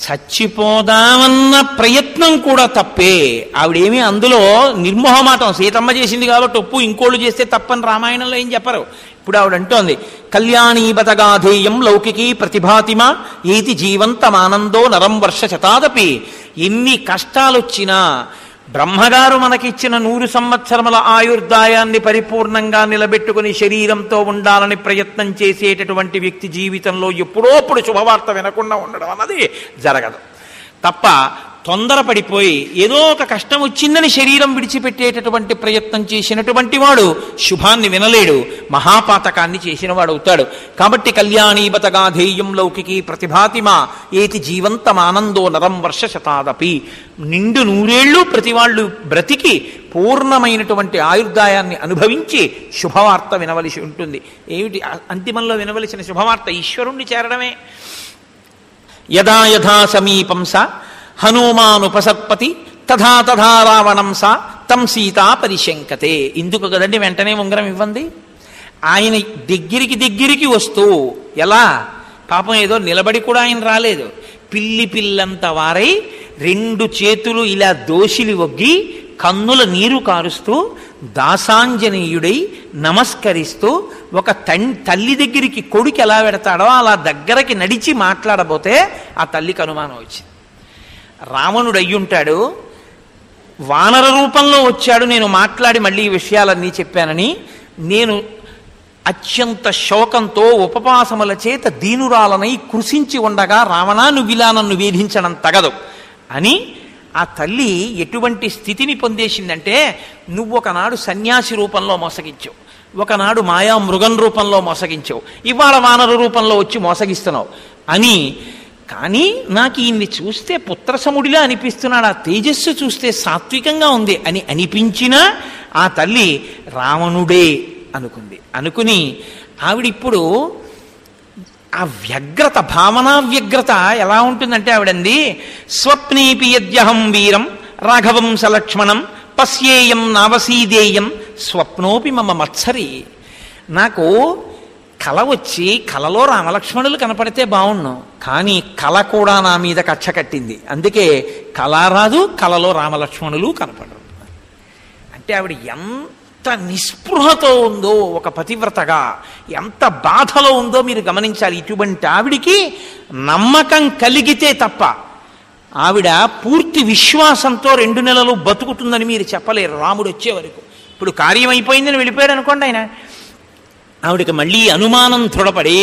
చచ్చిపోదామన్న ప్రయత్నం కూడా తప్పే. ఆవిడేమీ అందులో నిర్మోహమాటం, సీతమ్మ చేసింది కాబట్టి ఒప్పు, ఇంకోళ్ళు చేస్తే తప్పని రామాయణంలో ఏం చెప్పరు. ఇప్పుడు ఆవిడ అంటోంది, కళ్యాణీ బతగాధేయం లౌకికీ ప్రతిభాతిమ ఏతి జీవంతమానందో నరం వర్ష శతాదపి. ఎన్ని కష్టాలొచ్చినా బ్రహ్మగారు మనకిచ్చిన 100 సంవత్సరముల ఆయుర్దాయాన్ని పరిపూర్ణంగా నిలబెట్టుకుని శరీరంతో ఉండాలని ప్రయత్నం చేసేటటువంటి వ్యక్తి జీవితంలో ఎప్పుడోప్పుడు శుభవార్త వినకుండా ఉండడం అన్నది జరగదు. తప్ప తొందరపడిపోయి ఏదో ఒక కష్టం వచ్చిందని శరీరం విడిచిపెట్టేటటువంటి ప్రయత్నం చేసినటువంటి వాడు శుభాన్ని వినలేడు, మహాపాతకాన్ని చేసిన వాడు అవుతాడు. కాబట్టి కళ్యాణీబతగాధేయం లౌకికీ ప్రతిభాతిమా ఏతి జీవంతమానందో నరం వర్ష శతాదపి. నిండు 100 ప్రతి వాళ్ళు బ్రతికి పూర్ణమైనటువంటి ఆయుర్దాయాన్ని అనుభవించి శుభవార్త వినవలసి ఉంటుంది. ఏమిటి అంతిమంలో వినవలసిన శుభవార్త? ఈశ్వరుణ్ణి చేరడమే. యదా యథా సమీపం స హనుమానుపసత్పతి తథా తథా రావణం సా తం సీతా పరిశంకతే. ఇందుకు కదండి వెంటనే ఉంగరం ఇవ్వండి. ఆయన దగ్గరికి వస్తూ ఎలా, పాపం ఏదో నిలబడి కూడా ఆయన రాలేదు, పిల్లంత వారై 2 చేతులు ఇలా దోషిలి ఒగ్గి కన్నుల నీరు కారుస్తూ దాసాంజనేయుడై నమస్కరిస్తూ ఒక తల్లి దగ్గరికి కొడుకు ఎలా పెడతాడో అలా దగ్గరకి నడిచి మాట్లాడబోతే ఆ తల్లికి అనుమానం వచ్చింది. రావణుడు అయ్యుంటాడు, వానర రూపంలో వచ్చాడు, నేను మాట్లాడి మళ్ళీ ఈ విషయాలన్నీ చెప్పానని, నేను అత్యంత శోకంతో ఉపపాసముల చేత దీనురాలనై కృషించి ఉండగా రావణా నువ్విలా నన్ను వేధించడం తగదు అని ఆ తల్లి ఎటువంటి స్థితిని పొందేసిందంటే, నువ్వు ఒకనాడు సన్యాసి రూపంలో మోసగించావు, ఒకనాడు మాయా మృగం రూపంలో మోసగించావు, ఇవాళ వానర రూపంలో వచ్చి మోసగిస్తున్నావు అని. కానీ నాకు ఈయన్ని చూస్తే పుత్రసముడిలా అనిపిస్తున్నాడు, ఆ తేజస్సు చూస్తే సాత్వికంగా ఉంది అని అనిపించినా ఆ తల్లి రావణుడే అనుకుంది. అనుకుని ఆవిడిప్పుడు ఆ వ్యగ్రత, భావనా వ్యగ్రత ఎలా ఉంటుందంటే ఆవిడంది, స్వప్నేపి యద్యహం వీరం రాఘవం సలక్ష్మణం పశ్యేయం నావసీదేయం స్వప్నోపి మమ మత్సరి. నాకు కల వచ్చి కలలో రామలక్ష్మణులు కనపడితే బాగున్నాం, కానీ కల కూడా నా మీద కచ్చ కట్టింది, అందుకే కళ రాదు, కలలో రామలక్ష్మణులు కనపడరు. అంటే ఆవిడ ఎంత నిస్పృహతో ఉందో ఒక పతివ్రతగా, ఎంత బాధలో ఉందో మీరు గమనించాలి. ఇటువంటి ఆవిడికి నమ్మకం కలిగితే తప్ప ఆవిడ పూర్తి విశ్వాసంతో 2 నెలలు బతుకుతుందని మీరు చెప్పలేరు రాముడు వచ్చే వరకు. ఇప్పుడు కార్యం అయిపోయిందని వెళ్ళిపోయాడు అనుకోండి ఆయన, ఆవిడకి మళ్ళీ అనుమానం దృఢపడి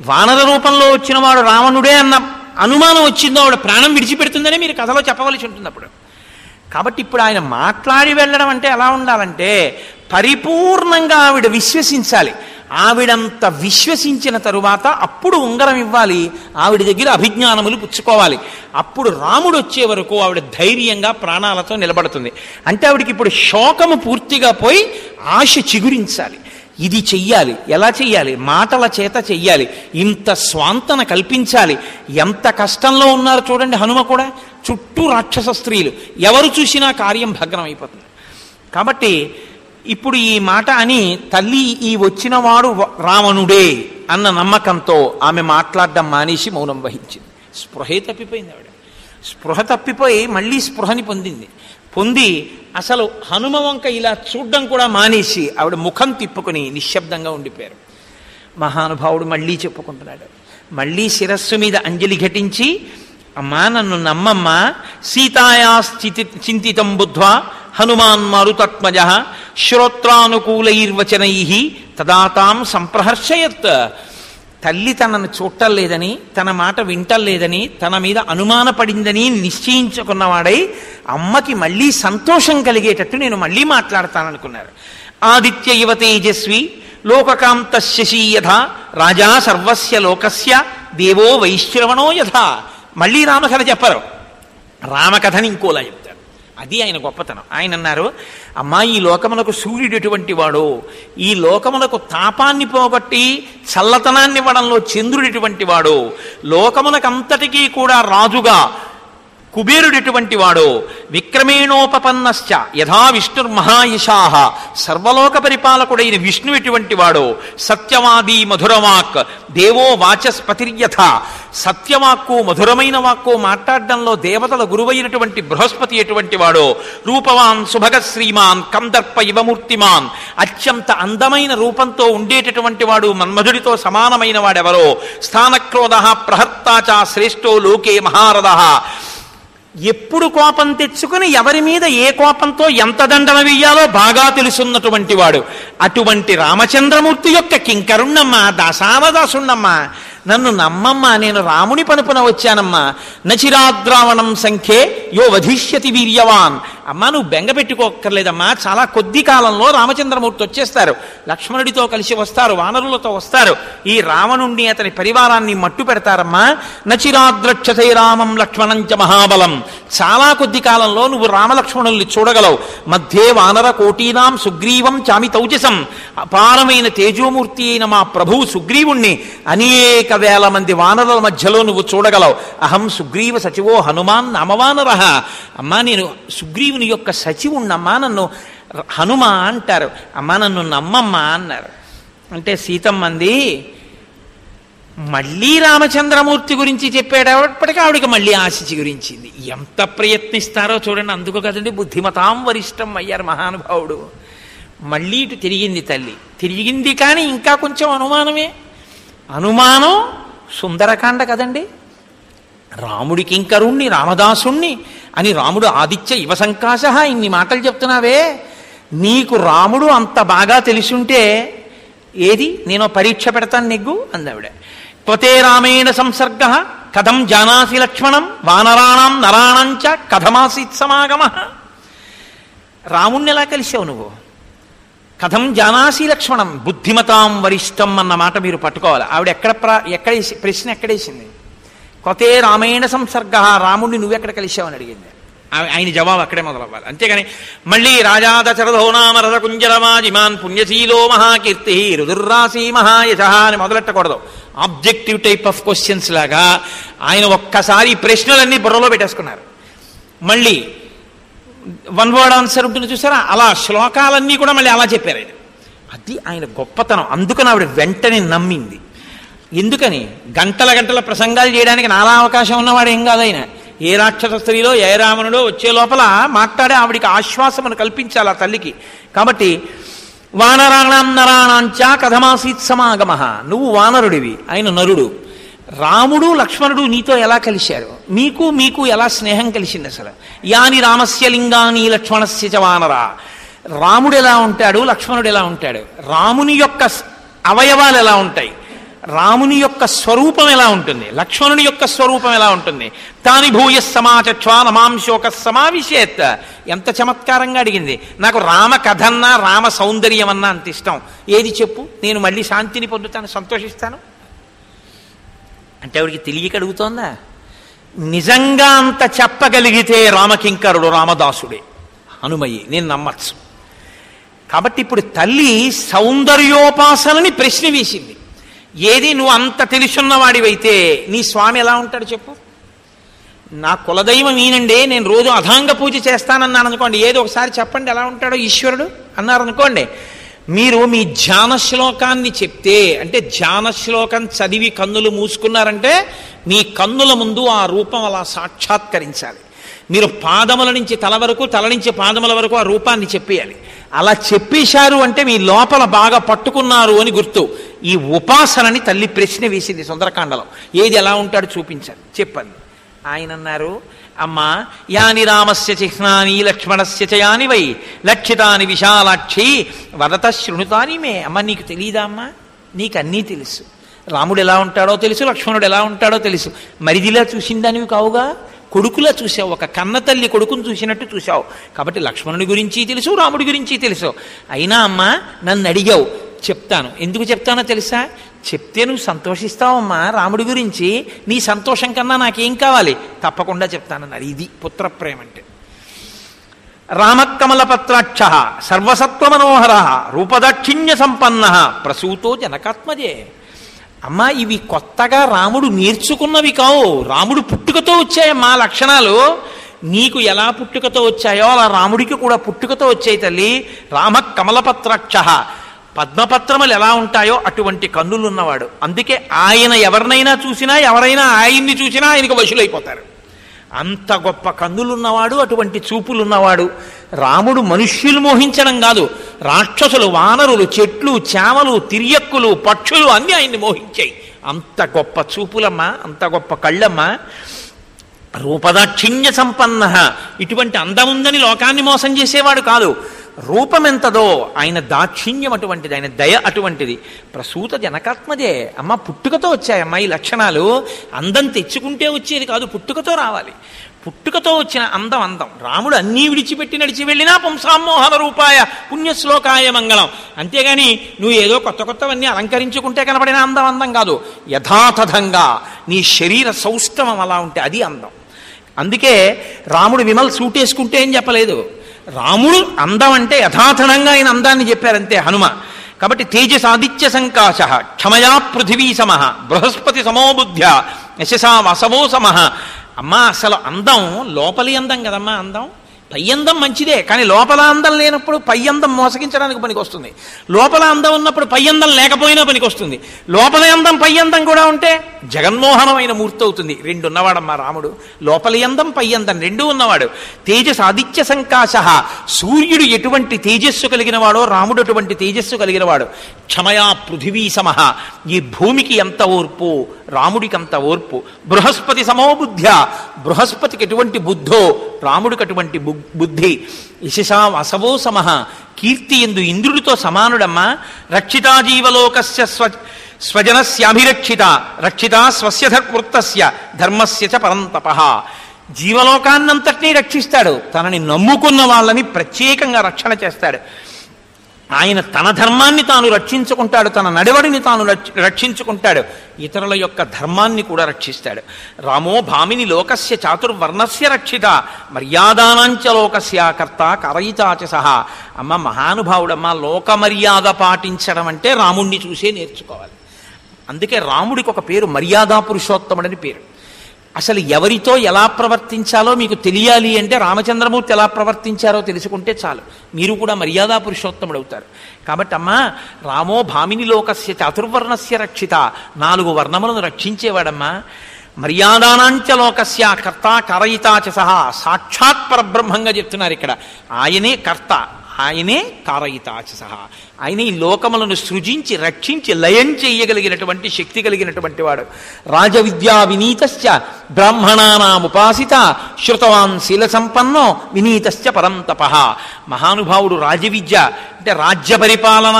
వానర రూపంలో వచ్చిన వాడు రావణుడే అన్న అనుమానం వచ్చిందో ఆవిడ ప్రాణం విడిచిపెడుతుందని మీరు కథలో చెప్పవలసి ఉంటుంది అప్పుడు. కాబట్టి ఇప్పుడు ఆయన మాట్లాడి వెళ్ళడం అంటే ఎలా ఉండాలంటే, పరిపూర్ణంగా ఆవిడ విశ్వసించాలి. ఆవిడంత విశ్వసించిన తరువాత అప్పుడు ఉంగరం ఇవ్వాలి, ఆవిడ దగ్గర అభిజ్ఞానములు పుచ్చుకోవాలి. అప్పుడు రాముడు వచ్చే వరకు ఆవిడ ధైర్యంగా ప్రాణాలతో నిలబడుతుంది. అంటే ఆవిడికి ఇప్పుడు శోకము పూర్తిగా పోయి ఆశ చిగురించాలి. ఇది చెయ్యాలి. ఎలా చెయ్యాలి? మాటల చేత చెయ్యాలి. ఇంత స్వాంతన కల్పించాలి. ఎంత కష్టంలో ఉన్నారు చూడండి హనుమ కూడా, చుట్టూ రాక్షస స్త్రీలు, ఎవరు చూసినా కార్యం భగ్నం అయిపోతుంది. కాబట్టి ఇప్పుడు ఈ మాట అని తల్లి ఈ వచ్చినవాడు రావణుడే అన్న నమ్మకంతో ఆమె మాట్లాడడం మానేసి మౌనం వహించింది. స్పృహే తప్పిపోయింది ఆవిడ. స్పృహ తప్పిపోయి మళ్ళీ స్పృహని పొంది అసలు హనుమ వంక ఇలా చూడ్డం కూడా మానేసి ఆవిడ ముఖం తిప్పుకుని నిశ్శబ్దంగా ఉండిపోయారు. మహానుభావుడు మళ్ళీ చెప్పుకుంటున్నాడు. మళ్ళీ శిరస్సు మీద అంజలి ఘటించి, అమ్మా నన్ను నమ్మమ్మా, సీతాయా చింతితం బుద్ధ్వా హనుమాన్ మారుతత్మజ శ్రోత్రానుకూలైర్వచనై తదాతాం సంప్రహర్షయత్. తల్లి తనను చూడలేదని, తన మాట వింటలేదని, తన మీద అనుమానపడిందని నిశ్చయించుకున్నవాడై అమ్మకి మళ్ళీ సంతోషం కలిగేటట్టు నేను మళ్ళీ మాట్లాడతాననుకున్నారు. ఆదిత్య ఇవ తేజస్వి లోకకాంత శశీ యథా రాజా సర్వస్య లోకస్య దేవో వైశ్రవణో యథా. మళ్ళీ రామకథ చెప్పరు, రామకథని ఇంకోలా చెప్తారు. అది ఆయన గొప్పతనం. ఆయన అన్నారు, అమ్మా ఈ లోకమునకు సూర్యుడు ఎటువంటి వాడో, ఈ లోకమునకు తాపాన్ని పోగొట్టి చల్లతనాన్ని ఇవ్వడంలో చంద్రుడు ఎటువంటి వాడో, లోకమునకంతటికీ కూడా రాజుగా కుబేరుడు ఎటువంటి వాడో, విక్రమేణోపపన్నశ్చ యథా విష్ణుర్మహాయశాః సర్వలోక పరిపాలకుడైన విష్ణు ఎటువంటి వాడో, సత్యవాది మధురవాక్ దేవో వాచస్పతిర్యథ సత్యవాక్కు మధురమైన వాక్కు మాట్లాడడంలో దేవతల గురువైనటువంటి బృహస్పతి ఎటువంటి వాడో, రూపవాన్ సుభగ శ్రీమాన్ కందర్ప ఇవమూర్తిమాన్, అత్యంత అందమైన రూపంతో ఉండేటటువంటి వాడు మన్మధుడితో సమానమైన వాడెవరో, స్థానక్రోధ ప్రహర్తాచ శ్రేష్టో లోకే మహారథ, ఎప్పుడు కోపం తెచ్చుకుని ఎవరి మీద ఏ కోపంతో ఎంత దండన వెయ్యాలో బాగా తెలుసున్నటువంటి వాడు, అటువంటి రామచంద్రమూర్తి యొక్క కింకరుణ్ణమ్మా, దాసావదాసుణ్ణమ్మా, నన్ను నమ్మమ్మా, నేను రాముని పనుపున వచ్చానమ్మా. నచిరాద్రావణం సంఖ్యే యో వధిష్యతి వీర్యవాన్. అమ్మా నువ్వు బెంగ పెట్టుకోక్కర్లేదమ్మా, చాలా కొద్ది కాలంలో రామచంద్రమూర్తి వచ్చేస్తారు, లక్ష్మణుడితో కలిసి వస్తారు, వానరులతో వస్తారు, ఈ రావణుణ్ణి అతని పరివారాన్ని మట్టు పెడతారమ్మా. నచిరాద్రక్షతే రామం లక్ష్మణంచ మహాబలం. చాలా కొద్ది కాలంలో నువ్వు రామలక్ష్మణుల్ని చూడగలవు. మధ్యే వానర కోటీనాం సుగ్రీవం చామి తౌజసం. అపారమైన తేజోమూర్తి అయిన మా ప్రభువు సుగ్రీవుణ్ణి అనేక వేల మంది వానరుల మధ్యలో నువ్వు చూడగలవు. అహం సుగ్రీవ సచివో హనుమాన్ నామవానర. అమ్మా నేను సుగ్రీవుని యొక్క సచివుణ్ణమ్మా, నన్ను హనుమ అంటారు. అమ్మా నన్ను నమ్మమ్మా అన్నారు. అంటే సీతమ్మంది, మళ్ళీ రామచంద్రమూర్తి గురించి చెప్పేటప్పటికీ ఆవిడికి మళ్ళీ ఆశిచి గురించింది. ఎంత ప్రయత్నిస్తారో చూడండి. అందుకు కదండి బుద్ధిమతాం వరిష్టం అయ్యారు మహానుభావుడు. మళ్ళీ ఇటు తిరిగింది తల్లి. తిరిగింది కానీ ఇంకా కొంచెం అనుమానమే. అనుమానం సుందరకాండ కదండి. రాముడి కింకరుణ్ణి రామదాసుణ్ణి అని రాముడు ఆదిత్య ఇవ సంకాశ ఇన్ని మాటలు చెప్తున్నావే, నీకు రాముడు అంత బాగా తెలిసుంటే ఏది నేను పరీక్ష పెడతాను నెగ్గు అందావిడ. త్వతే రామేణ సంసర్గ కథం జానాసి లక్ష్మణం వానరాణం నరాణంచ కథమాసీత్ సమాగమ. రాముణ్ణి ఎలా కలిసావు నువ్వు? కథం జానాసి లక్ష్మణం, బుద్ధిమతాం వరిష్టం అన్న మాట మీరు పట్టుకోవాలి. ఆవిడ ఎక్కడ ప్రశ్న ఎక్కడేసింది? కొతే రామేణ సంసర్గ, రాముడిని నువ్వెక్కడ కలిసావని అడిగింది. ఆయన జవాబు అక్కడే మొదలవ్వాలి. అంతేగాని మళ్ళీ రాజా దశరథో నామ రథ కుంజరమాజిమాన్ పుణ్యశీలో మహాకీర్తి రుదుర్రాశి మహాయశ అని మొదలెట్టకూడదు. ఆబ్జెక్టివ్ టైప్ ఆఫ్ క్వశ్చన్స్ లాగా ఆయన ఒక్కసారి ప్రశ్నలన్నీ బుర్రలో పెట్టేసుకున్నారు. మళ్ళీ వన్ వర్డ్ ఆన్సర్ ఉంటుంది చూసారా, అలా శ్లోకాలన్నీ కూడా మళ్ళీ అలా చెప్పారు ఆయన. అది ఆయన గొప్పతనం. అందుకని ఆవిడ వెంటనే నమ్మింది. ఎందుకని? గంటల గంటల ప్రసంగాలు చేయడానికి నాలా అవకాశం ఉన్నవాడు ఏం కాదు ఆయన. ఏ రాక్షస స్త్రీలో ఏ రావణుడో వచ్చే లోపల మాట్లాడే ఆవిడికి ఆశ్వాసమును కల్పించాలి ఆ తల్లికి. కాబట్టి వానరాణం నరాణాంచ కథమాసీత్ సమాగమ. నువ్వు వానరుడివి, ఆయన నరుడు. రాముడు లక్ష్మణుడు నీతో ఎలా కలిశారు? మీకు ఎలా స్నేహం కలిసింది అసలు? యాని రామస్య లింగాని లక్ష్మణస్య చ వానర. రాముడు ఎలా ఉంటాడు, లక్ష్మణుడు ఎలా ఉంటాడు? రాముని యొక్క అవయవాలు ఎలా ఉంటాయి, రాముని యొక్క స్వరూపం ఎలా ఉంటుంది, లక్ష్మణుని యొక్క స్వరూపం ఎలా ఉంటుంది? తాని భూయ సమాచక్ష్వా నమాంశోక సమావిశేత్. ఎంత చమత్కారంగా అడిగింది. నాకు రామ కథన్నా రామ సౌందర్యం అన్నా అంత ఇష్టం. ఏది చెప్పు, నేను మళ్ళీ శాంతిని పొందుతాను, సంతోషిస్తాను అంటే ఆవిడికి తెలియక అడుగుతోందా? నిజంగా అంత చెప్పగలిగితే రామకింకరుడు రామదాసుడే, హనుమయ్యి, నేను నమ్మచ్చు. కాబట్టి ఇప్పుడు తల్లి సౌందర్యోపాసనని ప్రశ్న వేసింది. ఏది నువ్వు అంత తెలుసున్నవాడివైతే నీ స్వామి ఎలా ఉంటాడు చెప్పు? నా కులదైవం ఈనండి, నేను రోజు అధాంగ పూజ చేస్తానన్నాను అనుకోండి, ఏదో ఒకసారి చెప్పండి ఎలా ఉంటాడో ఈశ్వరుడు అన్నారనుకోండి. మీరు మీ ధ్యాన శ్లోకాన్ని చెప్తే, అంటే ధ్యాన శ్లోకం చదివి కన్నులు మూసుకున్నారంటే మీ కన్నుల ముందు ఆ రూపం అలా సాక్షాత్కరించాలి. మీరు పాదముల నుంచి తల వరకు, తల నుంచి పాదముల వరకు ఆ రూపాన్ని చెప్పేయాలి. అలా చెప్పేశారు అంటే మీ లోపల బాగా పట్టుకున్నారు అని గుర్తు. ఈ ఉపాసనని తల్లి ప్రశ్న వేసింది సుందరకాండలో. ఏది ఎలా ఉంటాడు చూపించాలి, చెప్పండి. ఆయన అన్నారు, అమ్మా యాని రామస్య చిహ్నాని లక్ష్మణస్య చ యాని వై లక్షితాని విశాలాక్షి వదత శృణుతాని మే. అమ్మ నీకు తెలియదా అమ్మా? నీకు అన్నీ తెలుసు. రాముడు ఎలా ఉంటాడో తెలుసు, లక్ష్మణుడు ఎలా ఉంటాడో తెలుసు. మరిదిలా చూసిందానివి కావుగా, కొడుకులా చూసావు. ఒక కన్న తల్లి కొడుకును చూసినట్టు చూసావు. కాబట్టి లక్ష్మణుడి గురించి తెలుసు, రాముడి గురించి తెలుసు. అయినా అమ్మా నన్ను అడిగావు, చెప్తాను. ఎందుకు చెప్తానో తెలుసా? చెప్తే నువ్వు సంతోషిస్తావమ్మా రాముడి గురించి. నీ సంతోషం కన్నా నాకేం కావాలి? తప్పకుండా చెప్తానన్నారు. ఇది పుత్రప్రేమ అంటే. రామకమలపత్రాక్ష సర్వసత్వ మనోహర రూపదాక్షిణ్య సంపన్న ప్రసూతో జనకాత్మజే. అమ్మా ఇవి కొత్తగా రాముడు నేర్చుకున్నవి కావు, రాముడు పుట్టుకతో వచ్చాయమ్మా లక్షణాలు. నీకు ఎలా పుట్టుకతో వచ్చాయో అలా రాముడికి కూడా పుట్టుకతో వచ్చాయి తల్లి. రామ కమలపత్రాక్ష, పద్మపత్రములు ఎలా ఉంటాయో అటువంటి కన్నులున్నవాడు. అందుకే ఆయన ఎవరినైనా చూసినా, ఎవరైనా ఆయన్ని చూసినా ఆయనకు వశులైపోతారు. అంత గొప్ప కన్నులున్నవాడు, అటువంటి చూపులున్నవాడు. రాముడు మనుష్యులు మోహించడం కాదు, రాక్షసులు, వానరులు, చెట్లు, చేమలు, తిరియక్కులు, పక్షులు అన్నీ ఆయన్ని మోహించాయి. అంత గొప్ప చూపులమ్మ, అంత గొప్ప కళ్ళమ్మ. రూపదాక్షిణ్య సంపన్న, ఇటువంటి అందముందని లోకాన్ని మోసం చేసేవాడు కాదు. రూపం ఎంతదో ఆయన దాక్షిణ్యం అటువంటిది, ఆయన దయ అటువంటిది. ప్రసూత జనకాత్మజే. అమ్మ పుట్టుకతో వచ్చాయమ్మా ఈ లక్షణాలు. అందం తెచ్చుకుంటే వచ్చేది కాదు, పుట్టుకతో రావాలి. పుట్టుకతో వచ్చిన అందం. రాముడు అన్నీ విడిచిపెట్టి నడిచి వెళ్ళినా పుంసామోహన రూపాయ పుణ్యశ్లోకాయ మంగళం. అంతేగాని నువ్వు ఏదో కొత్తవన్నీ అలంకరించుకుంటే కనబడిన అందం కాదు. యథాతథంగా నీ శరీర సౌష్ఠవం అలా ఉంటే అది అందం. అందుకే రాముడు విమల్ సూటేసుకుంటే ఏం చెప్పలేదు. రాముడు అందం అంటే యథాతథంగా ఆయన అందాన్ని చెప్పారంతే హనుమ. కాబట్టి తేజసాదిత్య సంకాశ క్షమయా పృథివీ సమ బృహస్పతి సమోబుద్ధ్య యశసా వసవో సమ. అమ్మా అసలు అందం లోపలి అందం కదమ్మా. అందం పై అందం మంచిదే, కానీ లోపల అందం లేనప్పుడు పై అందం మోసగించడానికి పనికి వస్తుంది. లోపల అందం ఉన్నప్పుడు పై అందం లేకపోయినా పనికి వస్తుంది. లోపలి అందం పై అందం కూడా ఉంటే జగన్మోహనమైన మూర్తి అవుతుంది. రెండు ఉన్నవాడమ్మా రాముడు. లోపలి అందం పై అందం రెండూ ఉన్నవాడు. తేజసాదిత్య సంకాశ, సూర్యుడు ఎటువంటి తేజస్సు కలిగిన వాడో రాముడు అటువంటి తేజస్సు కలిగిన వాడు. క్షమయా పృథివీ సమః, ఈ భూమికి ఎంత ఓర్పు రాముడికి అంత ఓర్పు. బృహస్పతి సమోబుద్ధ్య, బృహస్పతికి ఎటువంటి బుద్ధో రాముడికి అటువంటి బుద్ధి. యశసా వసవో సమః, కీర్తి ఎందు ఇంద్రుడితో సమానుడమ్మా. రక్షితా జీవలోకస్య స్వజనస్యాభిరక్షిత రక్షిత స్వస్య వృత్తస్య ధర్మస్య చ పరంతపః. జీవలోకాన్నంతటినీ రక్షిస్తాడు, తనని నమ్ముకున్న వాళ్ళని ప్రత్యేకంగా రక్షణ చేస్తాడు. ఆయన తన ధర్మాన్ని తాను రక్షించుకుంటాడు, తన నడవడిని తాను రక్షించుకుంటాడు, ఇతరుల యొక్క ధర్మాన్ని కూడా రక్షిస్తాడు. రామో భామిని లోకస్య చాతుర్వర్ణస్య రక్షిత మర్యాదానాంచ లోకస్య కర్త కరయితాచ సహా. అమ్మ మహానుభావుడమ్మ, లోక మర్యాద పాటించడం అంటే రాముణ్ణి చూసే నేర్చుకోవాలి. అందుకే రాముడికి ఒక పేరు మర్యాదా పురుషోత్తముడని పేరు. అసలు ఎవరితో ఎలా ప్రవర్తించాలో మీకు తెలియాలి అంటే రామచంద్రమూర్తి ఎలా ప్రవర్తించారో తెలుసుకుంటే చాలు, మీరు కూడా మర్యాదా పురుషోత్తముడు అవుతారు. కాబట్టి అమ్మా, రామో భామిని లోకస్య చాతుర్వర్ణస్య రక్షిత, 4 వర్ణములను రక్షించేవాడమ్మా. మర్యాదానాంచ లోకస్య కర్త కారయితాచ సహా, సాక్షాత్ పరబ్రహ్మంగా చెప్తున్నారు ఇక్కడ. ఆయనే కర్త, ఆయనే కారయితాచ సహా. ఆయన ఈ లోకములను సృజించి రక్షించి లయం చేయగలిగినటువంటి శక్తి కలిగినటువంటి వాడు. రాజవిద్యా వినీతశ్చ బ్రాహ్మణానాముపాసిత శ్రుతవాన్ శీల సంపన్నో వినీతశ్చ పరంతపః. మహానుభావుడు రాజవిద్య అంటే రాజ్య పరిపాలన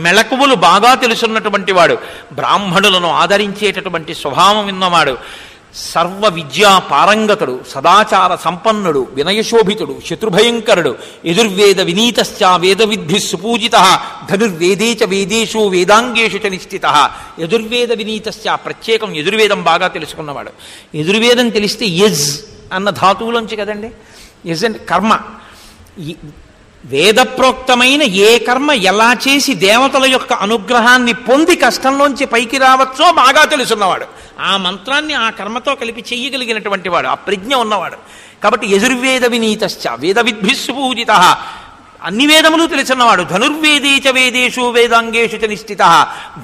మెళకువలు బాగా తెలుసున్నటువంటి వాడు, బ్రాహ్మణులను ఆదరించేటటువంటి స్వభావం ఉన్నవాడు, సర్వ విద్యా పారంగతుడు, సదాచార సంపన్నుడు, వినయశోభితుడు, శత్రుభయంకరుడు, యజుర్వేద వినీతశ్చ వేద విద్ధి సుపూజిత ధనుర్వేదే చ వేదేషు వేదాంగేషు చ నిష్ఠిత. యజుర్వేద వినీతశ్చ, ప్రత్యేకం యజుర్వేదం బాగా తెలుసుకున్నవాడు. యజుర్వేదం తెలిస్తే యజ్ అన్న ధాతువులోంచి కదండి, యజ్ అంటే కర్మ. వేదప్రోక్తమైన ఏ కర్మ ఎలా చేసి దేవతల యొక్క అనుగ్రహాన్ని పొంది కష్టంలోంచి పైకి రావచ్చో బాగా తెలుసున్నవాడు. ఆ మంత్రాన్ని ఆ కర్మతో కలిపి చెయ్యగలిగినటువంటి వాడు, ఆ ప్రజ్ఞ ఉన్నవాడు. కాబట్టి యజుర్వేద వినీతశ్చ వేద విద్భిస్సు పూజిత, అన్ని వేదములు తెలిసినవాడు. ధనుర్వేదేచ వేదేషు వేదాంగేషు చ నిష్ఠిత,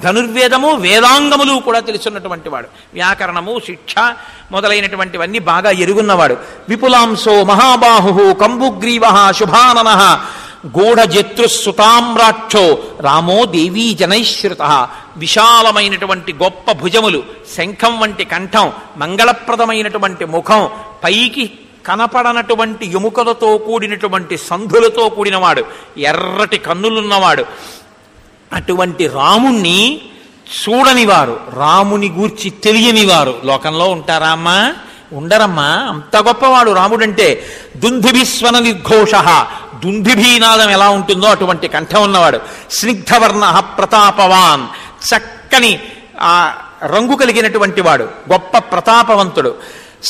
ధనుర్వేదము వేదాంగములు కూడా తెలుసున్నటువంటి వాడు. వ్యాకరణము శిక్ష మొదలైనటువంటివన్నీ బాగా ఎరుగున్నవాడు. విపులాంశో మహాబాహు కంబుగ్రీవ శుభానన గూఢజత్రుసుతామ్రాక్షో రామో దేవీ జనైశ్రుత. విశాలమైనటువంటి గొప్ప భుజములు, శంఖం వంటి కంఠం, మంగళప్రదమైనటువంటి ముఖం, పైకి కనపడనటువంటి ఎముకలతో కూడినటువంటి సంధులతో కూడినవాడు, ఎర్రటి కన్నులున్నవాడు. అటువంటి రాముణ్ణి చూడనివారు, రాముని గూర్చి తెలియనివారు లోకంలో ఉంటారా అమ్మా? ఉండరమ్మా. అంత గొప్పవాడు రాముడంటే. దుందుభిస్వన నిర్ఘోష, దుందుభీనాదం ఎలా ఉంటుందో అటువంటి కంఠం ఉన్నవాడు. స్నిగ్ధవర్ణ ప్రతాపవాన్, చక్కని రంగు కలిగినటువంటి వాడు, గొప్ప ప్రతాపవంతుడు.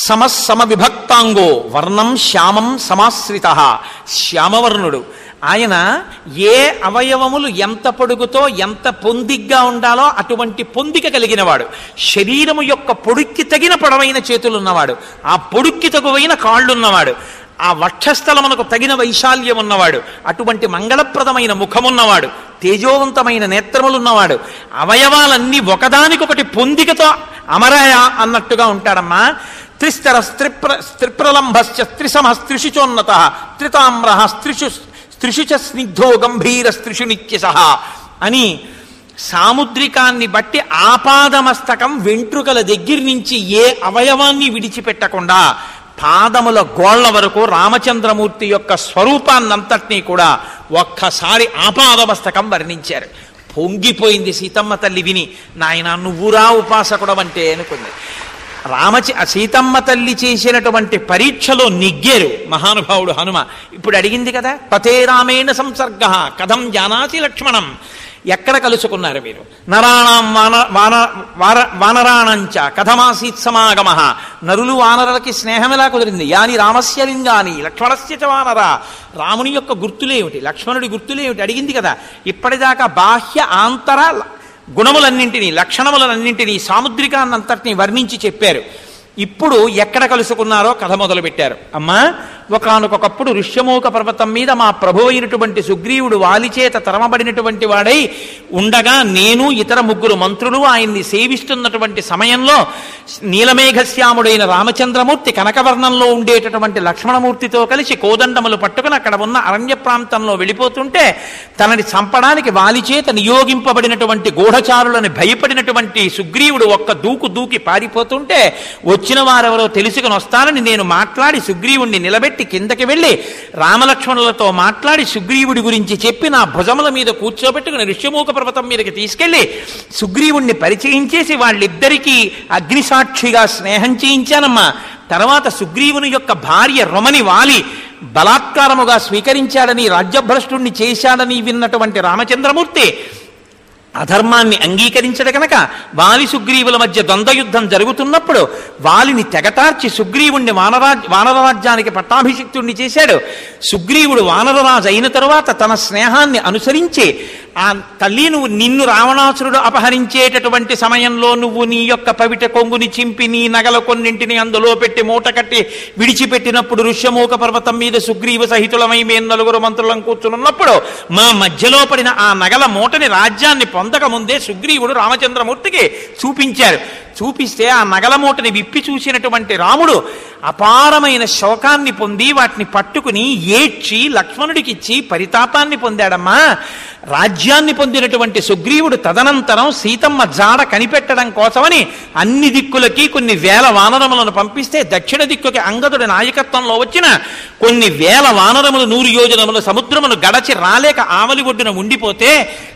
సమసమ విభక్తాంగో వర్ణం శ్యామం సమాశ్రిత, శ్యామవర్ణుడు. ఆయన ఏ అవయవములు ఎంత పొడుగుతో ఎంత పొందిగ్గా ఉండాలో అటువంటి పొందిక కలిగినవాడు. శరీరము యొక్క పొడుక్కి తగిన పొడవైన చేతులున్నవాడు, ఆ పొడుక్కి తగువైన కాళ్ళున్నవాడు, ఆ వక్షస్థలమునకు తగిన వైశాల్యం ఉన్నవాడు, అటువంటి మంగళప్రదమైన ముఖమున్నవాడు, తేజోవంతమైన నేత్రములున్నవాడు, అవయవాలన్నీ ఒకదానికొకటి పొందికతో అమరాయ అన్నట్టుగా ఉంటాడమ్మా. త్రిస్తర స్త్రిప్రలంభశ్చ త్రిశమస్త్రిషుచోన్నత త్రితామ్ర స్త్రిషు చ స్నిగ్ధో గంభీర స్త్రిషు నిత్యసహ అని సాముద్రికాన్ని బట్టి ఆపాదమస్తకం వెంట్రుకల దగ్గర నుంచి ఏ అవయవాన్ని విడిచిపెట్టకుండా పాదముల గోళ్ల వరకు రామచంద్రమూర్తి యొక్క స్వరూపాన్నంతటినీ కూడా ఒక్కసారి ఆపాదమస్తకం వర్ణించారు. పొంగిపోయింది సీతమ్మ తల్లి విని. నాయన నువ్వురా ఉపాసకుడవంటే అనుకుంది. సీతమ్మ తల్లి చేసినటువంటి పరీక్షలో నెగ్గారు మహానుభావుడు హనుమ. ఇప్పుడు అడిగింది కదా, పతే రామేణ సంసర్గ కథం జానాసి లక్ష్మణం. ఎక్కడ కలుసుకున్నారు మీరు? నరాణం వానరాణంచ కథమాసీత్ సమాగమ. నరులు వానరులకి స్నేహం ఎలా కుదిరింది? యాని రామస్య లింగాని లక్ష్మణస్య చ వానర. రాముని యొక్క గుర్తులేమిటి, లక్ష్మణుడి గుర్తులేమిటి అడిగింది కదా. ఇప్పటిదాకా బాహ్య ఆంతర గుణములన్నింటినీ, లక్షణములన్నింటినీ, సాముద్రికాన్నంతటినీ వర్ణించి చెప్పారు. ఇప్పుడు ఎక్కడ కలుసుకున్నారో కథ మొదలుపెట్టారు. అమ్మా, ఒకానొకప్పుడు ఋష్యమూక పర్వతం మీద మా ప్రభు అయినటువంటి సుగ్రీవుడు వాలిచేత తరమబడినటువంటి వాడై ఉండగా నేను ఇతర 3 మంత్రులు ఆయన్ని సేవిస్తున్నటువంటి సమయంలో నీలమేఘశ్యాముడైన రామచంద్రమూర్తి కనకవర్ణంలో ఉండేటటువంటి లక్ష్మణమూర్తితో కలిసి కోదండములు పట్టుకుని అక్కడ ఉన్న అరణ్య ప్రాంతంలో వెళ్ళిపోతుంటే తనని చంపడానికి వాలిచేత నియోగింపబడినటువంటి గూఢచారులని భయపడినటువంటి సుగ్రీవుడు ఒక్క దూకి పారిపోతుంటే వచ్చిన వారెవరో తెలుసుకుని వస్తానని నేను మాట్లాడి సుగ్రీవుణ్ణి నిలబెట్టి కిందకి వెళ్ళి రామలక్ష్మణులతో మాట్లాడి సుగ్రీవుడి గురించి చెప్పి నా భుజముల మీద కూర్చోబెట్టుకుని ఋష్యమూక పర్వతం మీదకి తీసుకెళ్లి సుగ్రీవుణ్ణి పరిచయం చేసి వాళ్ళిద్దరికీ అగ్నిసాక్షిగా స్నేహం చేయించానమ్మా. తర్వాత సుగ్రీవుని యొక్క భార్య రొమని వాలి బలాత్కారముగా స్వీకరించాడని, రాజ్యభ్రష్టుణ్ణి చేశాడని విన్నటువంటి రామచంద్రమూర్తి అధర్మాన్ని అంగీకరించడు కనుక వాలి సుగ్రీవుల మధ్య ద్వంద్వయుద్ధం జరుగుతున్నప్పుడు వాలిని తెగటార్చి సుగ్రీవుణ్ణి వానరరాజ్యానికి పట్టాభిషిక్తుణ్ణి చేశాడు. సుగ్రీవుడు వానరరాజు అయిన తరువాత తన స్నేహాన్ని అనుసరించి ఆ తల్లి నిన్ను రావణాసురుడు అపహరించేటటువంటి సమయంలో నువ్వు నీ యొక్క పవిట కొంగుని చింపి నీ నగల కొన్నింటిని అందులో పెట్టి మూట కట్టి విడిచిపెట్టినప్పుడు ఋష్యమూక పర్వతం మీద సుగ్రీవ సహితులమై మేము 4 మంత్రులం కూర్చున్నప్పుడు మా మధ్యలో పడిన ఆ నగల మూటని రాజ్యాన్ని పొందక ముందే సుగ్రీవుడు రామచంద్రమూర్తికి చూపించారు. చూపిస్తే ఆ నగల మూటని విప్పి చూసినటువంటి రాముడు అపారమైన శోకాన్ని పొంది వాటిని పట్టుకుని ఏడ్చి లక్ష్మణుడికిచ్చి పరితాపాన్ని పొందాడమ్మా. రాజ్యాన్ని పొందినటువంటి సుగ్రీవుడు తదనంతరం సీతమ్మ జాడ కనిపెట్టడం కోసమని అన్ని దిక్కులకి కొన్ని వేల వానరములను పంపిస్తే దక్షిణ దిక్కుకి అంగదుడి నాయకత్వంలో వచ్చిన కొన్ని వేల వానరములు 100 యోజనముల సముద్రమును గడచి రాలేక ఆవలి ఒడ్డున ఉండిపోతే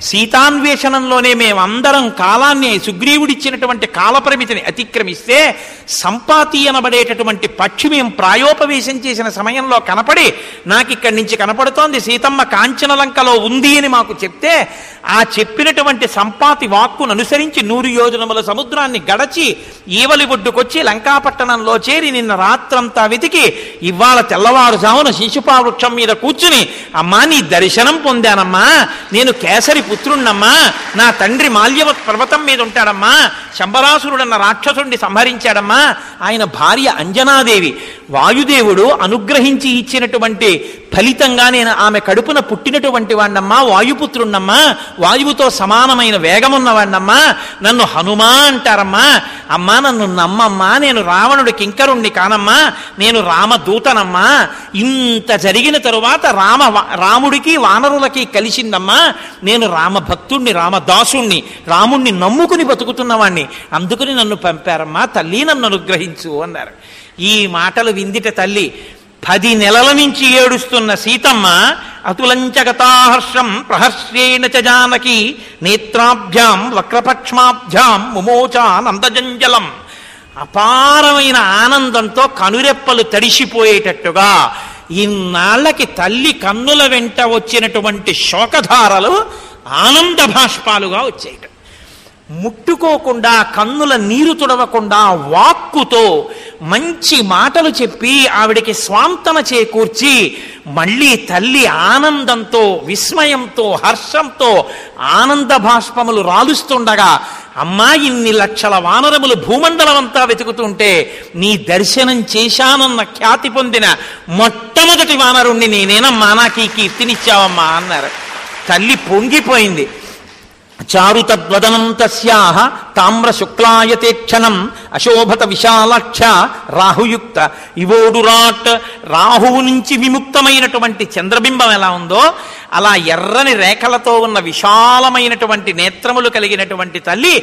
సీతాన్వేషణంలోనే మేమందరం కాలాన్ని సుగ్రీవుడిచ్చినటువంటి కాలపరిమితిని అతిక్రమిస్తే సంపాతి అనబడేటటువంటి పక్షి మేము ప్రాయోపవేశం చేసిన సమయంలో కనపడి నాకిక్కడి నుంచి కనపడుతోంది సీతమ్మ కాంచనలంకలో ఉంది అని మాకు చెప్తే ఆ చెప్పినటువంటి సంపాతి వాక్కును అనుసరించి 100 యోజనముల సముద్రాన్ని గడచి ఈవలి ఒడ్డుకొచ్చి లంకాపట్టణంలో చేరి నిన్న రాత్రంతా వెతికి ఇవాళ తెల్లవారుజామున శిశుపావృక్షం మీద కూర్చుని అమ్మా నీ దర్శనం పొందానమ్మా, నేను కేసరి పుత్రుణ్ణమ్మా, నా తండ్రి మాల్యవత్ పర్వతం మీద ఉంటాడమ్మా, శంబరాసురుడన్న రాక్షసుడిని సంహరించాడమ్మా, ఆయన భార్య అంజనాదేవి వాయుదేవుడు అనుగ్రహించి ఇచ్చినటువంటి ఫలితంగా నేను ఆమె కడుపున పుట్టినటువంటి వాణ్ణమ్మా, వాయుపుత్రుణ్ణమ్మా, వాయువుతో సమానమైన వేగమున్నవాణ్ణమ్మా, నన్ను హనుమా అంటారమ్మా, అమ్మా నన్ను నమ్మమ్మా, నేను రావణుడి కింకరుణ్ణి కానమ్మా, నేను రామదూతనమ్మా. ఇంత జరిగిన తరువాత రాముడికి వానరులకి కలిసిందమ్మా, నేను రామభక్తుణ్ణి, రామదాసుణ్ణి, రాముణ్ణి నమ్ముకుని బతుకుతున్నవాణ్ణి, అందుకుని నన్ను పంపారమ్మా, తల్లి నన్ను అనుగ్రహించు అన్నారు. ఈ మాటలు విందిట తల్లి 10 నెలల నుంచి ఏడుస్తున్న సీతమ్మ అతులంచగతాహర్షం ప్రహర్ష్యేణ చ జానకి నేత్రాభ్యాం వక్రపక్ష్మాభ్యాం ముమోచా నందజంజలం. అపారమైన ఆనందంతో కనురెప్పలు తడిసిపోయేటట్టుగా ఇన్నాళ్లకి తల్లి కన్నుల వెంట వచ్చినటువంటి శోకధారలు ఆనంద భాష్పాలుగా వచ్చేయట. ముట్టుకోకుండా కన్నుల నీరు తుడవకుండా వాక్కుతో మంచి మాటలు చెప్పి ఆవిడికి స్వాంతన చేకూర్చి మళ్ళీ తల్లి ఆనందంతో విస్మయంతో హర్షంతో ఆనంద భాష్పములు రాలుస్తుండగా అమ్మా ఇన్ని లక్షల వానరములు భూమండలం అంతా వెతుకుతుంటే నీ దర్శనం చేశానన్న ఖ్యాతి పొందిన మొట్టమొదటి వానరుణ్ణి నేనేనమ్మా, నాకు ఈ కీర్తినిచ్చావమ్మా అన్నారు. తల్లి పొంగిపోయింది. చారు తద్వదనం తస్యాహ తామ్ర శుక్లాయతే క్షణం అశోభత విశాలక్ష రాహుయుక్త ఇవోడురాట్. రాహువు నుంచి విముక్తమైనటువంటి చంద్రబింబం ఎలా ఉందో అలా ఎర్రని రేఖలతో ఉన్న విశాలమైనటువంటి నేత్రములు కలిగినటువంటి తల్లి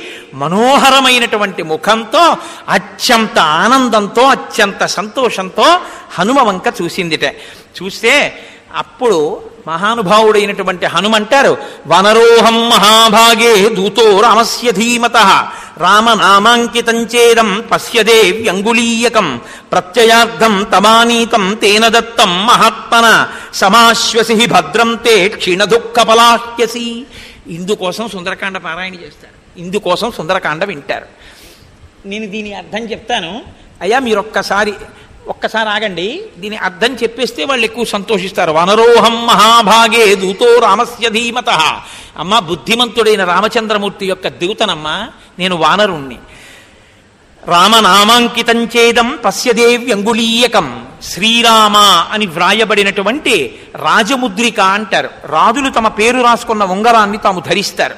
మనోహరమైనటువంటి ముఖంతో అత్యంత ఆనందంతో అత్యంత సంతోషంతో హనుమ వంక చూసిందిట. చూస్తే అప్పుడు మహానుభావుడైనటువంటి హనుమంటారు, వనరోహం మహాభాగే దూతో రామస్య ధీమతః రామనామాంకితం చేదం పశ్యదేవ్యంగులీయకం ప్రత్యయార్థం తమానీతం తేన దత్తం మహాత్మన సమాశ్వసి భద్రం తే క్షీణదుఃఖపలాహ్యసి. ఇందుకోసం సుందరకాండ పారాయణ చేస్తారు, ఇందుకోసం సుందరకాండ వింటారు. నేను దీని అర్థం చెప్తాను. అయ్యా మీరు ఒక్కసారి ఆగండి, దీని అర్థం చెప్పేస్తే వాళ్ళు ఎక్కువ సంతోషిస్తారు. వనరోహం మహాభాగే దూతో రామస్య ధీమతః. అమ్మ, బుద్ధిమంతుడైన రామచంద్రమూర్తి యొక్క దూతనమ్మా, నేను వానరుణ్ణి. రామనామాంకితం చేదం పశ్యదేవ్యంగులీయకం. శ్రీరామ అని వ్రాయబడినటువంటి రాజముద్రిక అంటారు. రాజులు తమ పేరు రాసుకున్న ఉంగరాన్ని తాము ధరిస్తారు.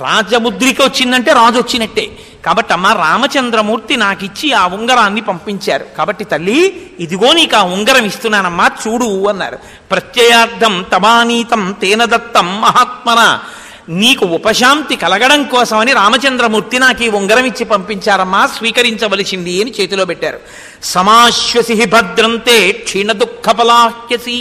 రాజముద్రిక వచ్చిందంటే రాజు వచ్చినట్టే. కాబట్టి అమ్మ, రామచంద్రమూర్తి నాకిచ్చి ఆ ఉంగరాన్ని పంపించారు. కాబట్టి తల్లి, ఇదిగో నీకు ఆ ఉంగరం ఇస్తున్నానమ్మా, చూడు అన్నారు. ప్రత్యయార్థం తమానీతం తేన దత్తం మహాత్మన. నీకు ఉపశాంతి కలగడం కోసమని రామచంద్రమూర్తి నాకు ఈ ఉంగరం ఇచ్చి పంపించారమ్మా, స్వీకరించవలసింది అని చేతిలో పెట్టారు. సమాశ్వసి భద్రంతే క్షీణదుఃఖపలాహ్యసి.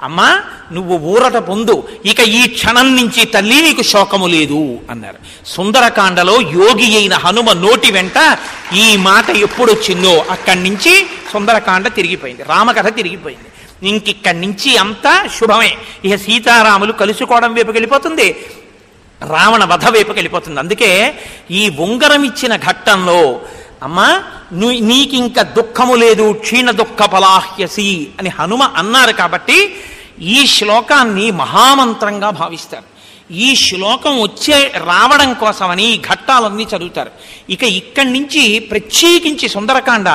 అమ్మా, నువ్వు ఊరట పొందు, ఇక ఈ క్షణం నుంచి తల్లి నీకు శోకము లేదు అన్నారు. సుందరకాండలో యోగి అయిన హనుమ నోటి వెంట ఈ మాట ఎప్పుడొచ్చిందో అక్కడి నుంచి సుందరకాండ తిరిగిపోయింది, రామకథ తిరిగిపోయింది. ఇంకిక్కడి నుంచి అంతా శుభమే. ఇక సీతారాములు కలుసుకోవడం వైపుకి వెళ్ళిపోతుంది, రావణ వధ వైపుకి వెళ్ళిపోతుంది. అందుకే ఈ ఉంగరం ఇచ్చిన ఘట్టంలో అమ్మా నీకింక దుఃఖము లేదు, క్షీణ దుఃఖ పలాహ్యసి అని హనుమ అన్నారు. కాబట్టి ఈ శ్లోకాన్ని మహామంత్రంగా భావిస్తారు. ఈ శ్లోకం రావడం కోసమని ఈ ఘట్టాలన్నీ చదువుతారు. ఇక ఇక్కడి నుంచి ప్రత్యేకించి సుందరకాండ